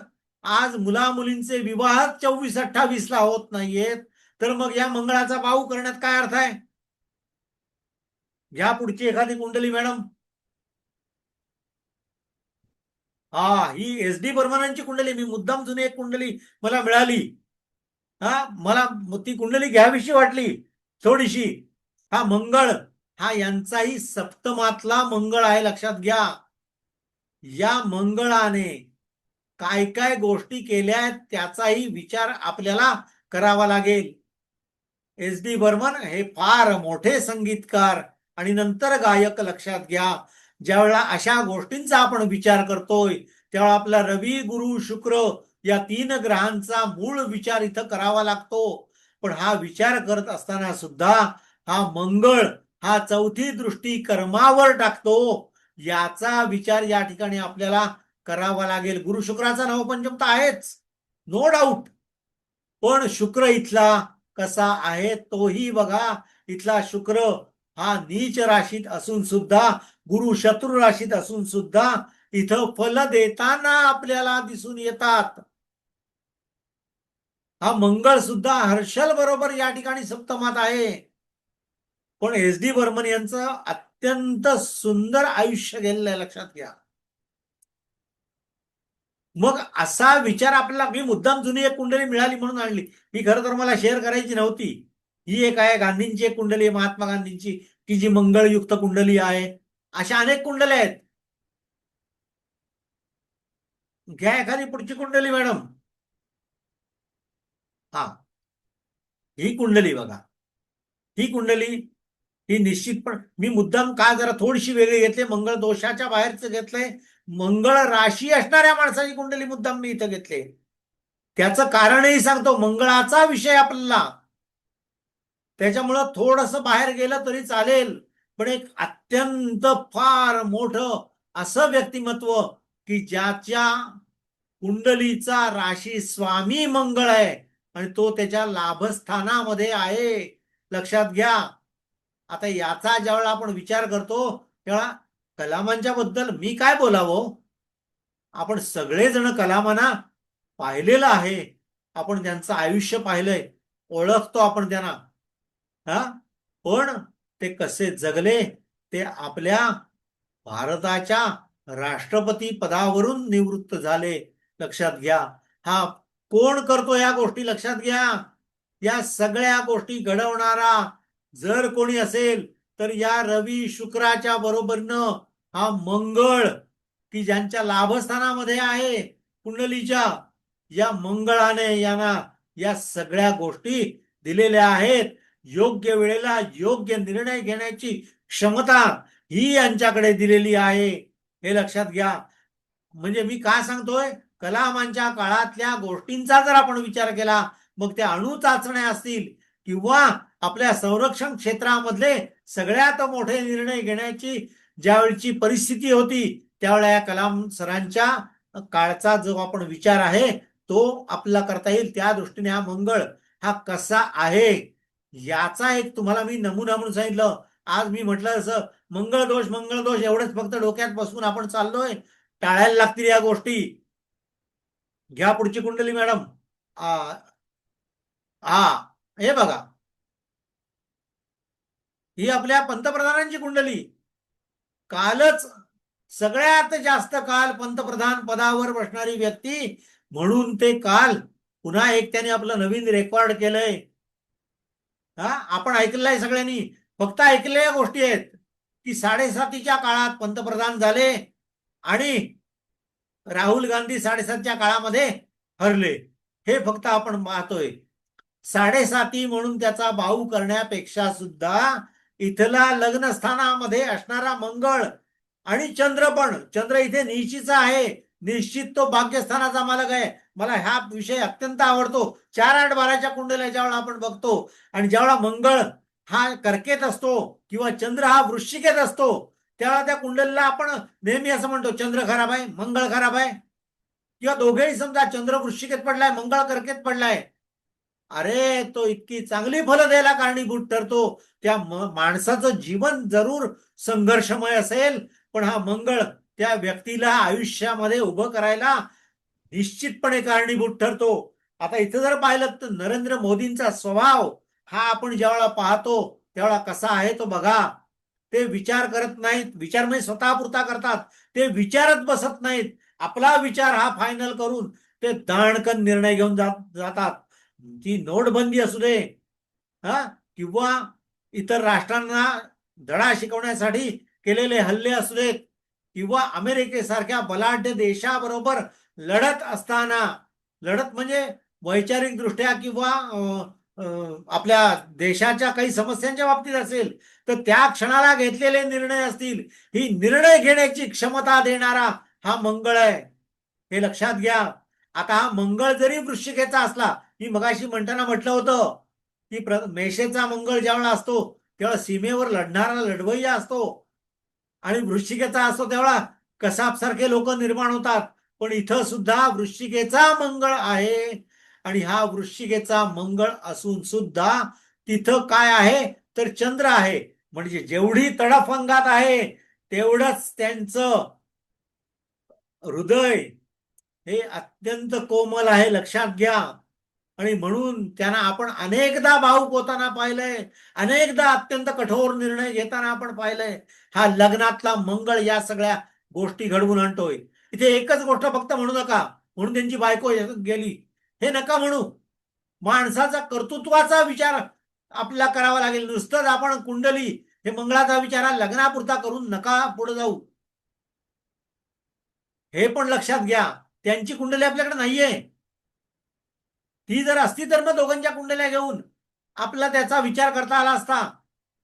आज मुला मुलींचे विवाह 24-28 ला होत नाहीयेत तर मग या मंगळाचा बाहू करण्यात काय अर्थ आहे? घ्या पुढची एखादी कुंडली मॅडम. हा, ही SD बर्मनांची कुंडली. मी मुद्दाम जुनी एक कुंडली मला मिळाली. हा, मला ती कुंडली घ्यावीशी वाटली थोडीशी. हा मंगळ हा यांचाही सप्तमातला मंगळ आहे, लक्षात घ्या. या मंगळाने काय काय गोष्टी केल्या त्याचाही विचार आपल्याला करावा लागेल. SD बर्मन हे फार मोठे संगीतकार आणि नंतर गायक, लक्षात घ्या. ज्यावेळेला अशा गोष्टींचा आपण विचार करतोय त्यावेळेला आपला रवी, गुरु, शुक्र या 3 ग्रहांचा मूळ विचार इथं करावा लागतो. पण हा विचार करत असताना सुद्धा हा मंगळ हा चौथी दृष्टी कर्मावर टाकतो. याचा विचार या ठिकाणी आपल्याला करावा लागेल. गुरु शुक्राचा नवपंचम तर आहेच, नो डाऊट. पण शुक्र इथला कसा आहे तोही बघा. इथला शुक्र हा नीच राशीत असून सुद्धा, गुरु शत्रू राशीत असून सुद्धा इथं फल देताना आपल्याला दिसून येतात. हा मंगळ सुद्धा हर्षल बरोबर या ठिकाणी सप्तमात आहे. पण SD बर्मन यांचं अत्यंत सुंदर आयुष्य गेलेलं आहे, लक्षात घ्या. मग असा विचार आपल्याला, मी मुद्दाम जुनी एक कुंडली मिळाली म्हणून आणली. ही खरं तर मला शेअर करायची नव्हती. ही एक आहे गांधींची एक कुंडली आहे, महात्मा गांधींची, की जी मंगळयुक्त कुंडली आहे. अशा अनेक कुंडल्या आहेत. घ्या एखादी पुढची कुंडली मॅडम. हा, ही कुंडली बघा. ही कुंडली ही निश्चितपणे मी मुद्दाम का जरा थोडीशी वेगळी घेतली, मंगळ दोषाच्या बाहेरच घेतलंय. मंगळ राशी असणाऱ्या माणसाची कुंडली मुद्दाम मी इथं घेतले. त्याचं कारणही सांगतो, मंगळाचा विषय आपल्याला, त्याच्यामुळं थोडस बाहेर गेलं तरी चालेल, पण एक अत्यंत फार मोठं असं व्यक्तिमत्व की ज्याच्या कुंडलीचा राशी स्वामी मंगळ आहे आणि तो त्याच्या लाभस्थानामध्ये आहे. लक्षात घ्या. आता याचा ज्यावेळेला आपण विचार करतो तेव्हा कलामांच्या बद्दल मी काय बोलावं. आपण सगळेजण कलामांना पाहिलेलं आहे, आपण त्यांचं आयुष्य पाहिलंय, ओळखतो आपण त्यांना. हा, पण ते कसे जगले ते आपल्या भारताच्या राष्ट्रपती पदावरून निवृत्त झाले. लक्षात घ्या. हा कोण करतो या गोष्टी? लक्षात घ्या. या सगळ्या गोष्टी घडवणारा जर कोणी असेल तर या रवी शुक्राच्या बरोबरीनं हा मंगळ, की ज्यांच्या लाभस्थानामध्ये आहे कुंडलीच्या, या मंगळाने यांना या सगळ्या गोष्टी दिलेल्या आहेत. योग्य वेळेला योग्य निर्णय घेण्याची क्षमता ही यांच्याकडे दिलेली आहे. हे लक्षात घ्या. म्हणजे मी काय सांगतोय, कलामांच्या काळातल्या गोष्टींचा जर आपण विचार केला, मग त्या अणु चाचण्या असतील किंवा आपल्या संरक्षण क्षेत्रामधले सगळ्यात मोठे निर्णय घेण्याची ज्यावेळची परिस्थिती होती, त्यावेळेला या कलाम सरांच्या काळचा जो आपण विचार आहे तो आपला करता येईल. त्या दृष्टीने हा मंगळ हा कसा आहे याचा एक तुम्हाला मी नमुना म्हणून सांगितलं. आज मी म्हटलं असं मंगळ दोष एवढंच फक्त डोक्यात बसून आपण चाललोय, टाळायला लागतील या गोष्टी. घ्या पुढची कुंडली मॅडम. हे बघा, ही आपल्या पंतप्रधानांची कुंडली. कालच सगळ्यात जास्त काल पंतप्रधान पदावर बसणारी व्यक्ती म्हणून ते काल पुन्हा एक त्याने आपलं नवीन रेकॉर्ड केलंय. आपण ऐकलेलं आहे सगळ्यांनी, फक्त ऐकलेल्या गोष्टी आहेत की 7.5च्या काळात पंतप्रधान झाले आणि राहुल गांधी 7.5च्या काळामध्ये हरले. हे फक्त आपण पाहतोय. 7.5 म्हणून त्याचा भाऊ करण्यापेक्षा सुद्धा इथला लग्नस्थानामध्ये असणारा मंगळ आणि चंद्र, पण चंद्र इथे नीचीचा आहे, निश्चित तो भाग्यस्थानाचा मालक आहे. मला हा विषय अत्यंत आवडतो. 4-8-12च्या कुंडल्या ज्यावेळेला आपण बघतो आणि ज्यावेळेला मंगळ हा कर्केत असतो किंवा चंद्र हा वृश्चिकेत असतो, त्यावेळेला त्या कुंडलीला आपण नेहमी असं म्हणतो चंद्र खराब आहे, मंगळ खराब आहे, किंवा दोघेही समजा चंद्र वृश्चिकेत पडलाय, मंगळ कर्केत पडलाय. अरे तो इतकी चांगली फलं द्यायला कारणीभूत ठरतो. त्या माणसाचं जीवन जरूर संघर्षमय असेल, पण हा मंगळ त्या व्यक्तीला आयुष्यामध्ये उभं करायला निश्चितपणे कारणीभूत ठरतो. आता इथं जर पाहिलं तर नरेंद्र मोदींचा स्वभाव हा आपण ज्यावेळेला पाहतो त्यावेळेला कसा आहे तो बघा. ते विचार करत नाहीत, विचार म्हणजे स्वतःपुरता करतात, ते विचारत बसत नाहीत. आपला विचार हा फायनल करून ते दाणकन निर्णय घेऊन जातात. ती नोटबंदी असू दे, किंवा इतर राष्ट्रांना धडा शिकवण्यासाठी केलेले हल्ले असू देत, किंवा अमेरिकेसारख्या बलाढ्य देशाबरोबर लढत असताना, लढत म्हणजे वैचारिक दृष्ट्या किंवा आपल्या देशाच्या काही समस्यांच्या बाबतीत असेल तर त्या क्षणाला घेतलेले निर्णय असतील, ही निर्णय घेण्याची क्षमता देणारा हा मंगळ आहे. हे लक्षात घ्या. आता हा मंगळ जरी वृश्चिकेचा असला, मी मगाशी म्हणताना म्हटलं होतं की मेषेचा मंगळ ज्यावेळेला असतो तेव्हा सीमेवर लढणारा लढवय्या असतो आणि वृश्चिकेचा असतो तेव्हा कसाबसारखे लोक निर्माण होतात. पण इथं सुद्धा वृश्चिकेचा मंगळ आहे आणि हा वृश्चिकेचा मंगळ असून सुद्धा तिथं काय आहे तर चंद्र आहे. म्हणजे जेवढी तडफंगात आहे तेवढंच त्यांचं हृदय हे अत्यंत कोमल आहे. लक्षात घ्या. आणि म्हणून त्यांना आपण अनेकदा भावुक होताना पाहिलंय, अनेकदा अत्यंत कठोर निर्णय घेताना आपण पाहिलंय. हा लग्नातला मंगळ या सगळ्या गोष्टी घडवून आणतोय. इथे एकच गोष्ट फक्त म्हणू नका म्हणून त्यांची बायको गेली, हे नका म्हणू. माणसाचा कर्तृत्वाचा विचार आपल्याला करावा लागेल. नुसतंच आपण कुंडली हे मंगळाचा विचार हा लग्नापुरता करून नका पुढे जाऊ. हे पण लक्षात घ्या. त्यांची कुंडली आपल्याकडे नाहीये. ती जर असती तर मग दोघांच्या कुंडल्या घेऊन आपला त्याचा विचार करता आला असता.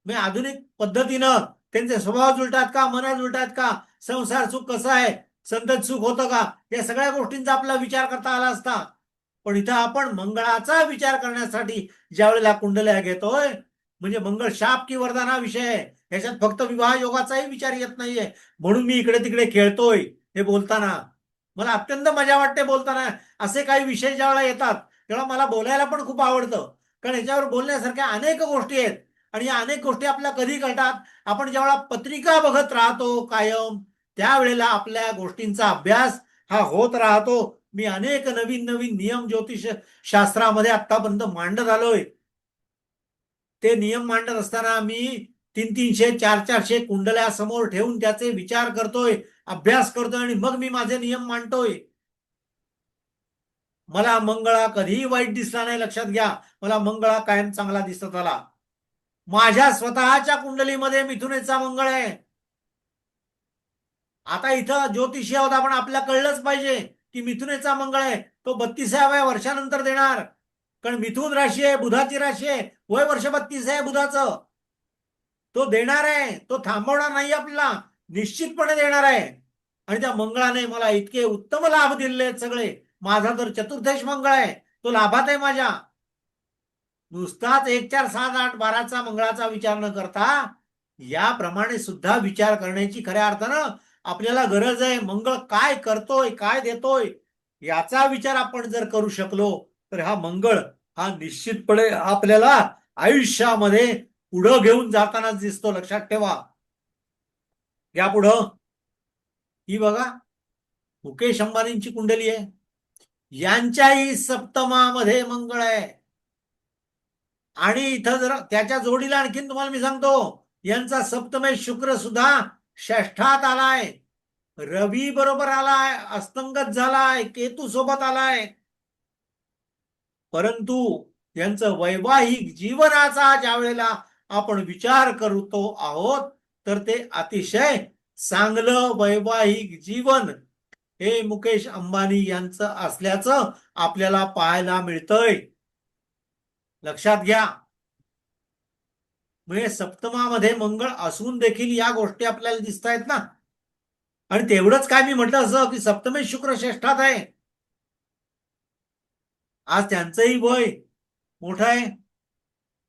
म्हणजे आधुनिक पद्धतीनं त्यांचे स्वभाव जुळतात का, मना जुळतात का, संसार सुख कसं आहे, संतत सुख होतं का, या सगळ्या गोष्टींचा आपला विचार करता आला असता. पण इथं आपण मंगळाचा विचार करण्यासाठी ज्या वेळेला कुंडल्या घेतोय, म्हणजे मंगळ शाप की वरदान हा विषय आहे. ह्याच्यात फक्त विवाह योगाचाही विचार येत नाहीये. म्हणून मी इकडे तिकडे खेळतोय हे बोलताना. मला अत्यंत मजा वाटते बोलताना. असे काही विषय ज्यावेळेला येतात तेव्हा मला बोलायला पण खूप आवडतं. कारण ह्याच्यावर बोलण्यासारख्या अनेक गोष्टी आहेत. आणि या अनेक गोष्टी आपल्या कधी कळतात, आपण ज्यावेळेला पत्रिका बघत राहतो कायम, त्यावेळेला आपल्या गोष्टींचा अभ्यास हा होत राहतो. मी अनेक नवीन नवीन नियम ज्योतिष शास्त्रामध्ये आतापर्यंत मांडत आलोय. ते नियम मांडत असताना मी 300-300, 400-400 कुंडल्या समोर ठेवून त्याचे विचार करतोय, अभ्यास करतोय आणि मग मी माझे नियम मांडतोय. मला मंगळा कधीही वाईट दिसला नाही, लक्षात घ्या. मला मंगळा कायम चांगला दिसत आला. माझ्या स्वतःच्या कुंडलीमध्ये मिथुनेचा मंगळ आहे. आता इथं ज्योतिषी आहोत आपण, आपल्याला कळलंच पाहिजे की मिथुनेचा मंगळ आहे तो 32व्या वर्षानंतर देणार. कारण मिथुन राशी आहे, बुधाची राशी आहे, वय वर्ष 32 आहे बुधाचं. तो देणार आहे, तो थांबवणार नाही आपल्याला, निश्चितपणे देणार आहे. आणि त्या मंगळाने मला इतके उत्तम लाभ दिलेले आहेत सगळे. माझा तर चतुर्थेश मंगळ आहे, तो लाभात आहे माझ्या. नुसताच 1 4 7 8 12चा मंगळाचा विचार न करता याप्रमाणे सुद्धा विचार करण्याची खऱ्या अर्थानं आपल्याला गरज आहे. मंगळ काय करतोय, काय देतोय, याचा विचार आपण जर करू शकलो तर हा मंगळ हा निश्चितपणे आपल्याला आयुष्यामध्ये पुढं घेऊन जाताना दिसतो. लक्षात ठेवा. या पुढं ही बघा मुकेश अंबानींची कुंडली आहे. यांच्याही सप्तमामध्ये मंगळ आहे. आणि इथं जर त्याच्या जोडीला आणखीन तुम्हाला मी सांगतो, यांचा सप्तमेश शुक्र सुद्धा षष्ठात आलाय, रवी बरोबर आलाय, अस्तंगत झालाय, केतू सोबत आलाय. परंतु यांचं वैवाहिक जीवनाचा ज्या वेळेला आपण विचार करतो आहोत तर ते अतिशय चांगलं वैवाहिक जीवन हे मुकेश अंबानी यांचं असल्याचं आपल्याला पाहायला मिळतंय. लक्षात घ्या. म्हणजे सप्तमामध्ये मंगळ असून देखील या गोष्टी आपल्याला दिसत आहेत ना. आणि तेवढंच काय मी म्हटलं असं की सप्तमेश शुक्र षष्ठात आहे. आज त्यांचंही वय मोठं आहे.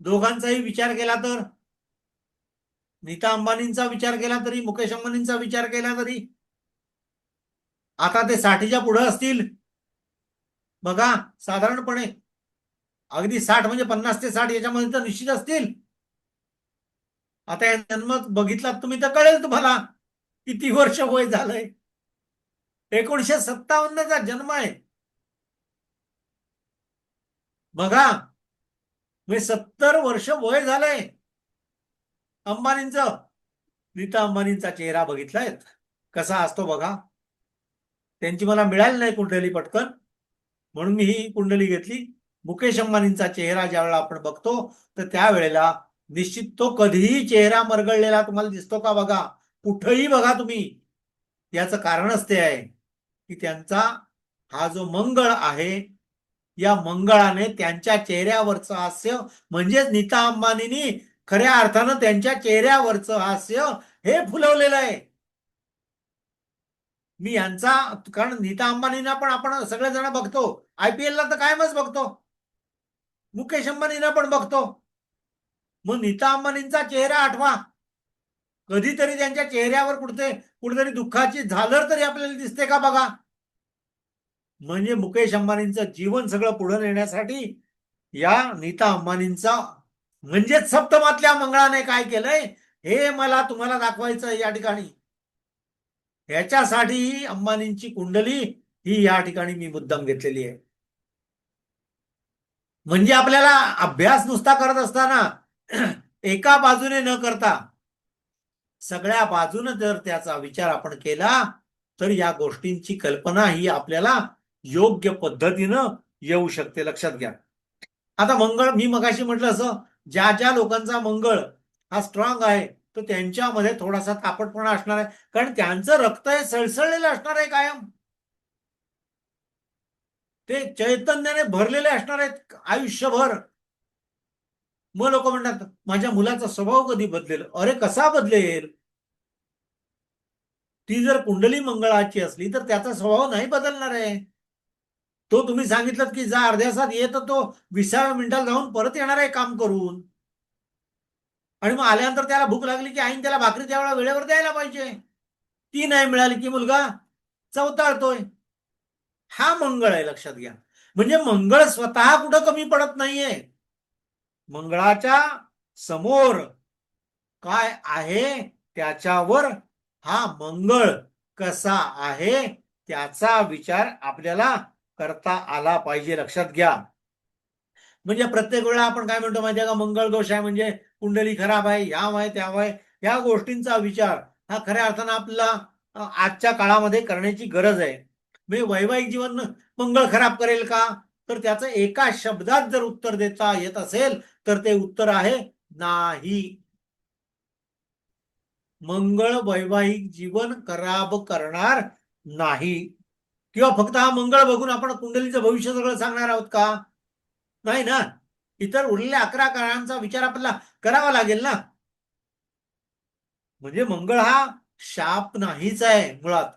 दोघांचाही विचार केला तर, नीता अंबानींचा विचार केला तरी, मुकेश अंबानींचा विचार केला तरी आता ते 60च्या पुढे असतील बघा साधारणपणे. अगदी 60 म्हणजे 50 ते 60 याच्यामध्ये तर निश्चित असतील. आता या जन्म बघितला तुम्ही तर कळेल तुम्हाला किती वर्ष वय झालंय. 1957चा जन्म आहे बघा. म्हणजे 70 वर्ष वय झालंय अंबानींचं. नीता अंबानींचा चेहरा बघितलाय कसा असतो बघा. त्यांची मला मिळाली नाही कुंडली पटकन, म्हणून मी ही कुंडली घेतली. मुकेश अंबानींचा चेहरा ज्यावेळेला आपण बघतो तर त्यावेळेला निश्चित तो कधीही चेहरा मरगळलेला तुम्हाला दिसतो का बघा. कुठंही बघा तुम्ही. याचं कारणच ते आहे की त्यांचा हा जो मंगळ आहे, या मंगळाने त्यांच्या चेहऱ्यावरचं हास्य, म्हणजेच नीता अंबानींनी खऱ्या अर्थानं त्यांच्या चेहऱ्यावरचं हास्य हे फुलवलेलं आहे. मी यांचा, कारण नीता अंबानींना पण आपण सगळेजण बघतो, IPL ला तर कायमच बघतो, मुकेश अंबानींना पण बघतो. मग नीता अंबानींचा चेहरा आठवा. कधीतरी त्यांच्या चेहऱ्यावर कुठेतरी दुःखाची झालर तरी आपल्याला दिसते का बघा. म्हणजे मुकेश अंबानींचं जीवन सगळं पुढे नेण्यासाठी या नीता अंबानींचा म्हणजेच सप्तमातल्या मंगळाने काय केलंय हे मला तुम्हाला दाखवायचं या ठिकाणी. ह्याच्यासाठी अंबानींची कुंडली ही या ठिकाणी मी मुद्दाम घेतलेली आहे. म्हणजे आपल्याला अभ्यास नुसता करत असताना एका बाजूने न करता सगळ्या बाजूने जर त्याचा विचार आपण केला तर या गोष्टींची कल्पना ही आपल्याला योग्य पद्धतीनं येऊ शकते. लक्षात घ्या. आता मंगळ, मी मगाशी म्हटलं असं, ज्या ज्या लोकांचा मंगळ हा स्ट्रॉंग आहे तो त्यांच्यामध्ये थोडासा तापटपणा असणार आहे. कारण त्यांचं रक्त हे सळसळलेलं असणार आहे कायम. ते चैतन्याने भरलेले असणार आहेत आयुष्यभर. मग लोक म्हणतात माझ्या मुलाचा स्वभाव कधी बदलेल. अरे कसा बदलेल? ती जर कुंडली मंगळाची असली तर त्याचा स्वभाव नाही बदलणार आहे. तो तुम्ही सांगितलं की जा अर्ध्या तासात ये, तर तो 20व्या मिनिटाला जाऊन परत येणार आहे काम करून. आणि मग आल्यानंतर त्याला भूक लागली की आईन त्याला भाकरी त्यावेळेला वेळेवर द्यायला पाहिजे. ती नाही मिळाली की मुलगा चवताळतोय. हा मंगळ आहे, लक्षात घ्या. म्हणजे मंगळ स्वतः कुठं कमी पडत नाहीये. मंगळाच्या समोर काय आहे त्याच्यावर हा मंगळ कसा आहे त्याचा विचार आपल्याला करता आला पाहिजे, लक्षात घ्या. म्हणजे प्रत्येक वेळा आपण काय म्हणतो माहितीये का, मंगळ दोष आहे म्हणजे कुंडली खराब आहे, ह्याव आहे त्याव आहे, या गोष्टींचा विचार हा खऱ्या अर्थानं आपल्याला आजच्या काळामध्ये करण्याची गरज आहे. म्हणजे वैवाहिक जीवन मंगळ खराब करेल का, तर त्याचं एका शब्दात जर उत्तर देता येत असेल तर ते उत्तर आहे नाही. मंगळ वैवाहिक जीवन खराब करणार नाही. किंवा फक्त हा मंगळ बघून आपण कुंडलीचं भविष्य सगळं सांगणार आहोत का? नाही ना. इतर उरलेल्या 11 काळांचा विचार आपल्याला करावा लागेल ना. म्हणजे मंगळ हा शाप नाहीच आहे मुळात.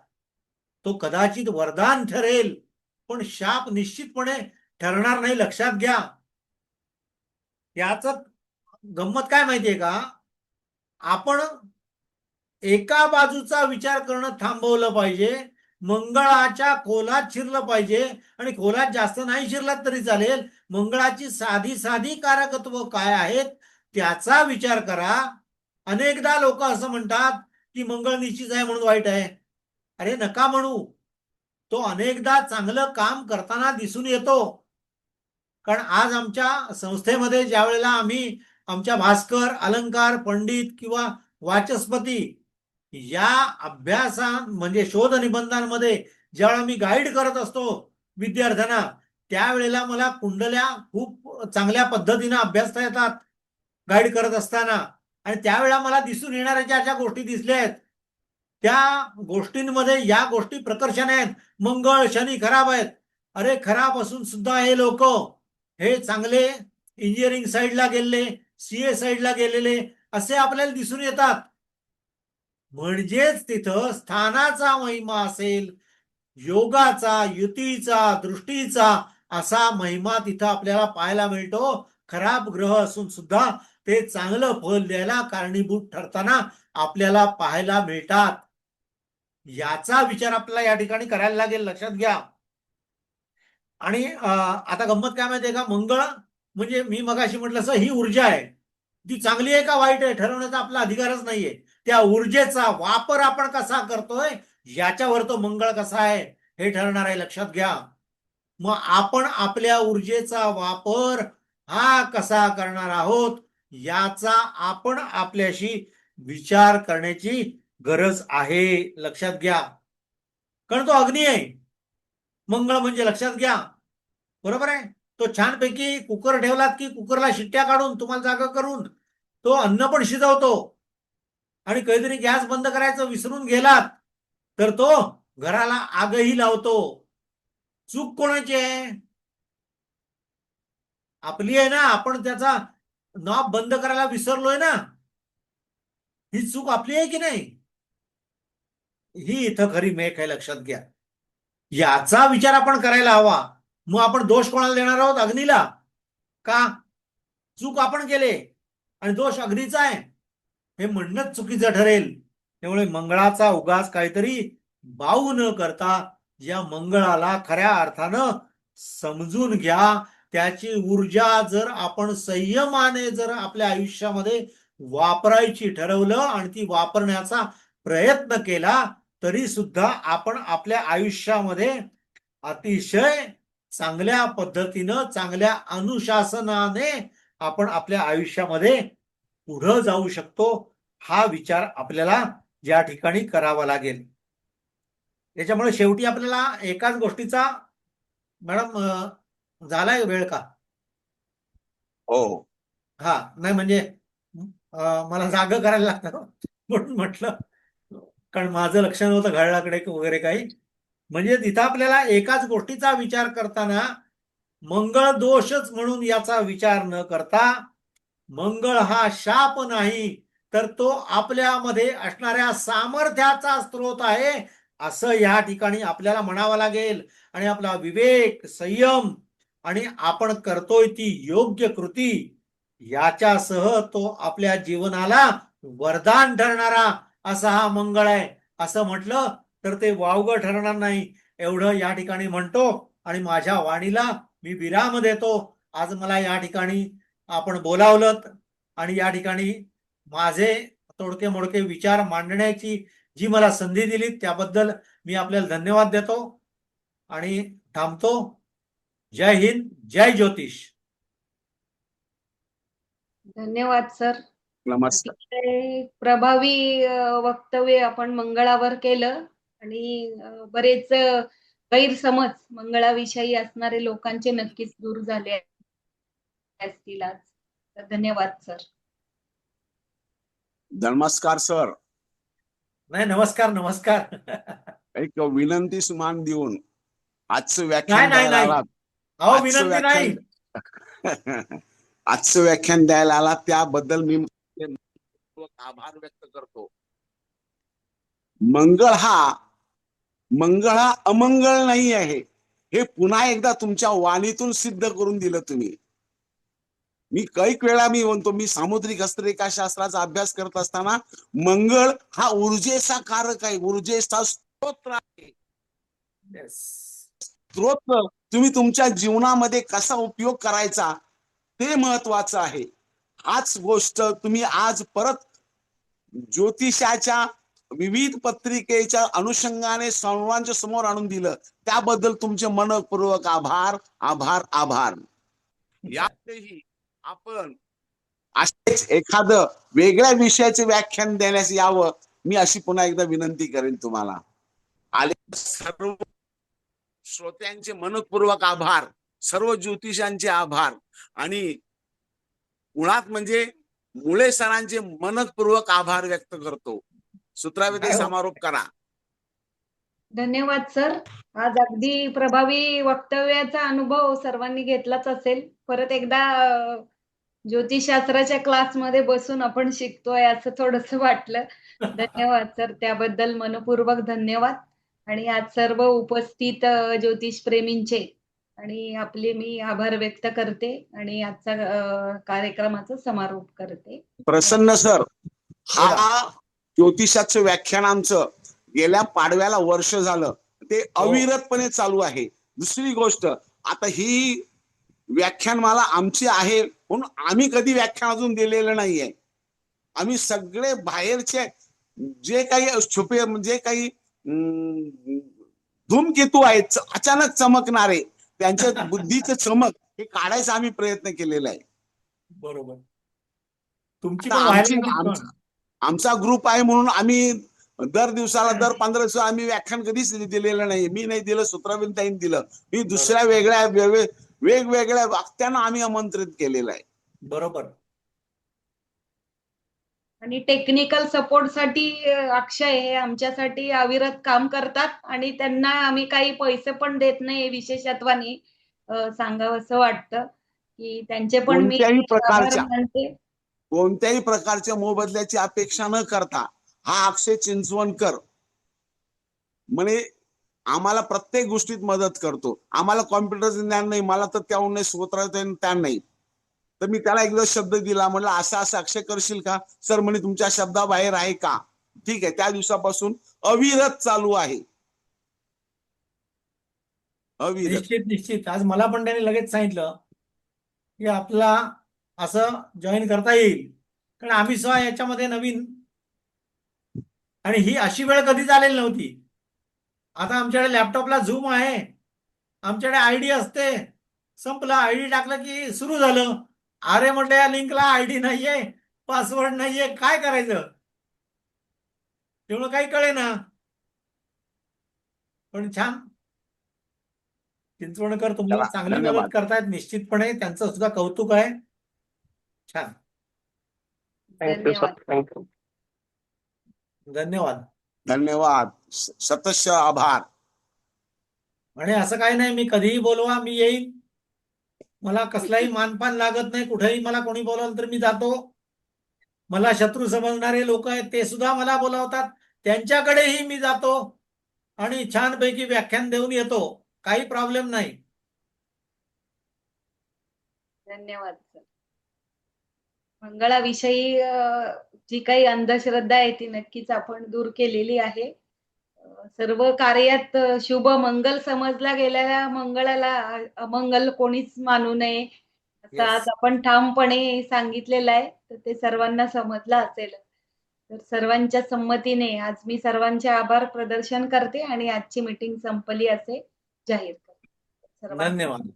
तो कदाचित वरदान ठरेल, पण शाप निश्चितपणे ठरणार नाही, लक्षात घ्या. याच गंमत काय माहितीये का, आपण एका बाजूचा विचार करणं थांबवलं पाहिजे. मंगळाच्या खोलात शिरलं पाहिजे, आणि खोलात जास्त नाही शिरलात तरी चालेल. मंगळाची साधी साधी कारकत्व काय आहेत त्याचा विचार करा. अनेकदा लोक असं म्हणतात की मंगळ निश्चित आहे म्हणून वाईट आहे. अरे नका म्हणू. तो अनेकदा चांगलं काम करताना दिसून येतो. कारण आज आमच्या संस्थेमध्ये ज्या वेळेला आम्ही आमच्या भास्कर, अलंकार, पंडित किंवा वाचस्पती या अभ्यासा म्हणजे शोध निबंधांमध्ये ज्यावेळेला मी गाईड करत असतो विद्यार्थ्यांना, त्यावेळेला मला कुंडल्या खूप चांगल्या पद्धतीने अभ्यासता येतात गाईड करत असताना. आणि त्यावेळेला मला दिसून येणाऱ्या ज्या ज्या गोष्टी दिसल्या आहेत त्या गोष्टींमध्ये या गोष्टी प्रकर्षण आहेत. मंगळ शनी खराब आहेत. अरे खराब असून सुद्धा हे लोक हे चांगले इंजिनिअरिंग साईडला गेलेले, सीए साईडला गेलेले असे आपल्याला दिसून येतात. म्हणजेच तिथं स्थानाचा महिमा असेल, योगाचा, युतीचा, दृष्टीचा असा महिमा तिथं आपल्याला पाहायला मिळतो. खराब ग्रह असून सुद्धा ते चांगलं फल द्यायला कारणीभूत ठरताना आपल्याला पाहायला मिळतात. याचा विचार आपल्याला या ठिकाणी करायला लागेल, लक्षात घ्या. आणि आता गंमत काय माहितीये का, मंगळ म्हणजे मी मगाशी म्हटलं असं ही ऊर्जा आहे. ती चांगली आहे का वाईट आहे ठरवण्याचा आपला अधिकारच नाहीये. त्या ऊर्जेचा वापर आपण कसा करतोय याच्यावर तो मंगळ कसा आहे हे ठरणार आहे, लक्षात घ्या. मग आपण आपल्या ऊर्जेचा वापर हा कसा करणार आहोत याचा आपण आपल्याशी विचार करण्याची गरज आहे, लक्षात घ्या. कारण तो अग्नी आहे मंगळ म्हणजे, लक्षात घ्या. बरोबर आहे. तो छानपैकी कुकर ठेवलात की कुकरला शिट्ट्या काढून तुम्हाला जागा करून तो अन्न पण शिजवतो. आणि कधीतरी गॅस बंद करायचं विसरून गेलात तर तो घराला आगही लावतो. चूक कोणाची आहे? आपली आहे ना. आपण त्याचा नॉब बंद करायला विसरलोय ना. ही चूक आपली आहे की नाही? ही इथं खरी मेख आहे, लक्षात घ्या. याचा विचार आपण करायला हवा. मग आपण दोष कोणाला देणार आहोत? अग्नीला का? चूक आपण केले आणि दोष अग्नीचा आहे हे म्हणणंच चुकीचं ठरेल. त्यामुळे मंगळाचा उगाच काहीतरी बाऊ न करता या मंगळाला खऱ्या अर्थानं समजून घ्या. त्याची ऊर्जा जर आपण संयमाने जर आपल्या आयुष्यामध्ये वापरायची ठरवलं आणि ती वापरण्याचा प्रयत्न केला तरी सुद्धा आपण आपल्या आयुष्यामध्ये अतिशय चांगल्या पद्धतीनं, चांगल्या अनुशासनाने आपण आपल्या आयुष्यामध्ये पुढे जाऊ शकतो. हा विचार आपल्याला या ठिकाणी करावा लागेल. त्याच्यामुळे शेवटी आपल्याला एकाच गोष्टीचा, मॅडम झालाय वेळ का? हो. हा नाही म्हणजे मला जागा करायला लागतं म्हणून म्हटलं, कारण माझं लक्ष नव्हतं घड्याळाकडे वगैरे काही. म्हणजे तिथं आपल्याला एकाच गोष्टीचा विचार करताना मंगळ दोषच म्हणून याचा विचार न करता मंगळ हा शाप नाही, तर तो आपल्यामध्ये असणाऱ्या सामर्थ्याचा स्रोत आहे, असं या ठिकाणी आपल्याला म्हणावं लागेल. आणि आपला विवेक, संयम आणि आपण करतोय ती योग्य कृती याच्यासह तो आपल्या जीवनाला वरदान ठरणारा असा हा मंगळ आहे, असं म्हटलं तर ते वावगं ठरणार नाही. एवढं या ठिकाणी म्हणतो आणि माझ्या वाणीला मी विराम देतो. आज मला या ठिकाणी आपण बोलावलं आणि या ठिकाणी माझे तोडके मोडके विचार मांडण्याची जी मला संधी दिली त्याबद्दल मी आपल्याला धन्यवाद देतो आणि थांबतो. जय हिंद, जय ज्योतिष. धन्यवाद सर. नमस्कार. अतिशय प्रभावी वक्तव्य आपण मंगळावर केलं आणि बरेच गैरसमज मंगळाविषयी असणारे लोकांचे नक्कीच दूर झाले असतील आज. तर धन्यवाद सर. नमस्कार सर. नाही, नमस्कार नमस्कार. एक विनंतीस मान देऊन आजचं नाही व्याख्यान नाही द्यायला नाही, आलात. अहो आजचं विनंती नाही. व्याख्यान आजचं व्याख्यान द्यायला आलात त्याबद्दल मी आभार व्यक्त करतो. मंगळ हा अमंगळ नाही आहे, हे पुन्हा एकदा तुमच्या वाणीतून सिद्ध करून दिलं तुम्ही. मी कैक वेळा मी म्हणतो, मी सामुद्रिक हस्तरेखाशास्त्राचा अभ्यास करत असताना मंगळ हा ऊर्जेचा कारक आहे, ऊर्जेचा स्त्रोत आहे. Yes. स्त्रोत तुम्ही तुमच्या जीवनामध्ये कसा उपयोग करायचा ते महत्वाचं आहे. हाच गोष्ट तुम्ही आज परत ज्योतिषाच्या विविध पत्रिकेच्या अनुषंगाने सर्वांच्या समोर आणून दिलं, त्याबद्दल तुमचे मनपूर्वक आभार आभार आभार. यातही आपण असेच एखादं वेगळ्या विषयाचे व्याख्यान देण्यास यावं, मी अशी पुन्हा एकदा विनंती करेन तुम्हाला. आले सर्व श्रोत्यांचे मनपूर्वक आभार, सर्व ज्योतिषांचे आभार आणि मुळात म्हणजे मुळे सरांचे मनपूर्वक आभार व्यक्त करतो. सूत्राविधी समारोप करा. धन्यवाद सर. आज अगदी प्रभावी वक्तव्याचा अनुभव सर्वांनी घेतलाच असेल. परत एकदा ज्योतिषशास्त्राच्या क्लासमध्ये बसून आपण शिकतोय असं थोडंसं वाटलं. धन्यवाद सर, त्याबद्दल मनपूर्वक धन्यवाद. आणि आज सर्व उपस्थित ज्योतिष प्रेमींचे आणि आपले मी आभार व्यक्त करते आणि आजचा कार्यक्रमाचा समारोप करते. प्रसन्न सर, हा ज्योतिषाचं व्याख्यान आमचं गेल्या पाडव्याला वर्ष झालं, ते अविरतपणे चालू आहे. दुसरी गोष्ट, आता ही व्याख्यान मला आमची आहे म्हणून आम्ही कधी व्याख्यान अजून दिलेलं नाहीये. आम्ही सगळे बाहेरचे जे काही छुपे जे काही धूमकेतू आहेत अचानक चमकणारे, त्यांच्या बुद्धीचं चमक हे काढायचा आम्ही प्रयत्न केलेला आहे. बरोबर. तुमची आता पण आमचा ग्रुप आहे म्हणून आम्ही दर दिवसाला दर 15 दिवस आम्ही व्याख्यान कधीच दिलेलं नाही. मी नाही दिलं, सूत्रविंताईन दिलं. मी दुसऱ्या वेगवेगळ्या वक्त्यांना आम्ही आमंत्रित केलेलं आहे. बरोबर. आणि टेक्निकल सपोर्टसाठी अक्षय हे आमच्यासाठी अविरत काम करतात आणि त्यांना आम्ही काही पैसे पण देत नाही. विशेषत्वाने सांगावंसं वाटतं की त्यांचे पण मी आभार मानते. कोणत्याही प्रकारच्या मोबदल्याची अपेक्षा न करता हा अक्षय चिंचवणकर म्हणे आम्हाला प्रत्येक गोष्टीत मदत करतो. आम्हाला कॉम्प्युटरचं ज्ञान नाही, मला तर त्याहून नाही, सूत्राचं ज्ञान नाही. तर मी त्याला एकदा शब्द दिला, म्हणलं असं असं अक्षय करशील का? सर म्हणे तुमच्या शब्दाबाहेर आहे का? ठीक आहे. त्या दिवसापासून अविरत चालू आहे. अविरत. निश्चित. आज मला पण त्याने लगेच सांगितलं की आपला असं जॉईन करता येईल, कारण आम्ही सुद्धा याच्यामध्ये नवीन आणि ही अशी वेळ कधीच आलेली नव्हती. आता आमच्याकडे लॅपटॉपला झूम आहे, आमच्याकडे आयडी असते, संपलं. आयडी टाकलं की सुरू झालं. अरे म्हटलं या लिंकला आयडी नाहीये, पासवर्ड नाहीये, काय करायचं? तेवढं काही कळे ना. पण छान, चिंचवणकर तुम्ही चांगली मदत करतायत निश्चितपणे, त्यांचं सुद्धा कौतुक आहे. छान. धन्यवाद. धन्यवाद. सतत आभार. आणि असं काही नाही, मी कधीही बोलवा, मी येईन. मला कसलाही मानपान लागत नाही. कुठेही मला कोणी बोलावलं तर मी जातो. मला शत्रू समजणारे लोक आहेत ते सुद्धा मला बोलावतात, त्यांच्याकडेही मी जातो आणि छानपैकी व्याख्यान देऊन येतो. काही प्रॉब्लेम नाही. धन्यवाद सर. मंगळाविषयी जी काही अंधश्रद्धा आहे ती नक्कीच आपण दूर केलेली आहे. सर्व कार्यात शुभ मंगल समजला गेलेल्या मंगळाला अमंगल कोणीच मानू नये असं Yes. आज आपण ठामपणे सांगितलेलं आहे. तर ते सर्वांना समजलं असेल. तर सर्वांच्या संमतीने आज मी सर्वांचे आभार प्रदर्शन करते आणि आजची मीटिंग संपली असे जाहीर करते. सर्वांना धन्यवाद.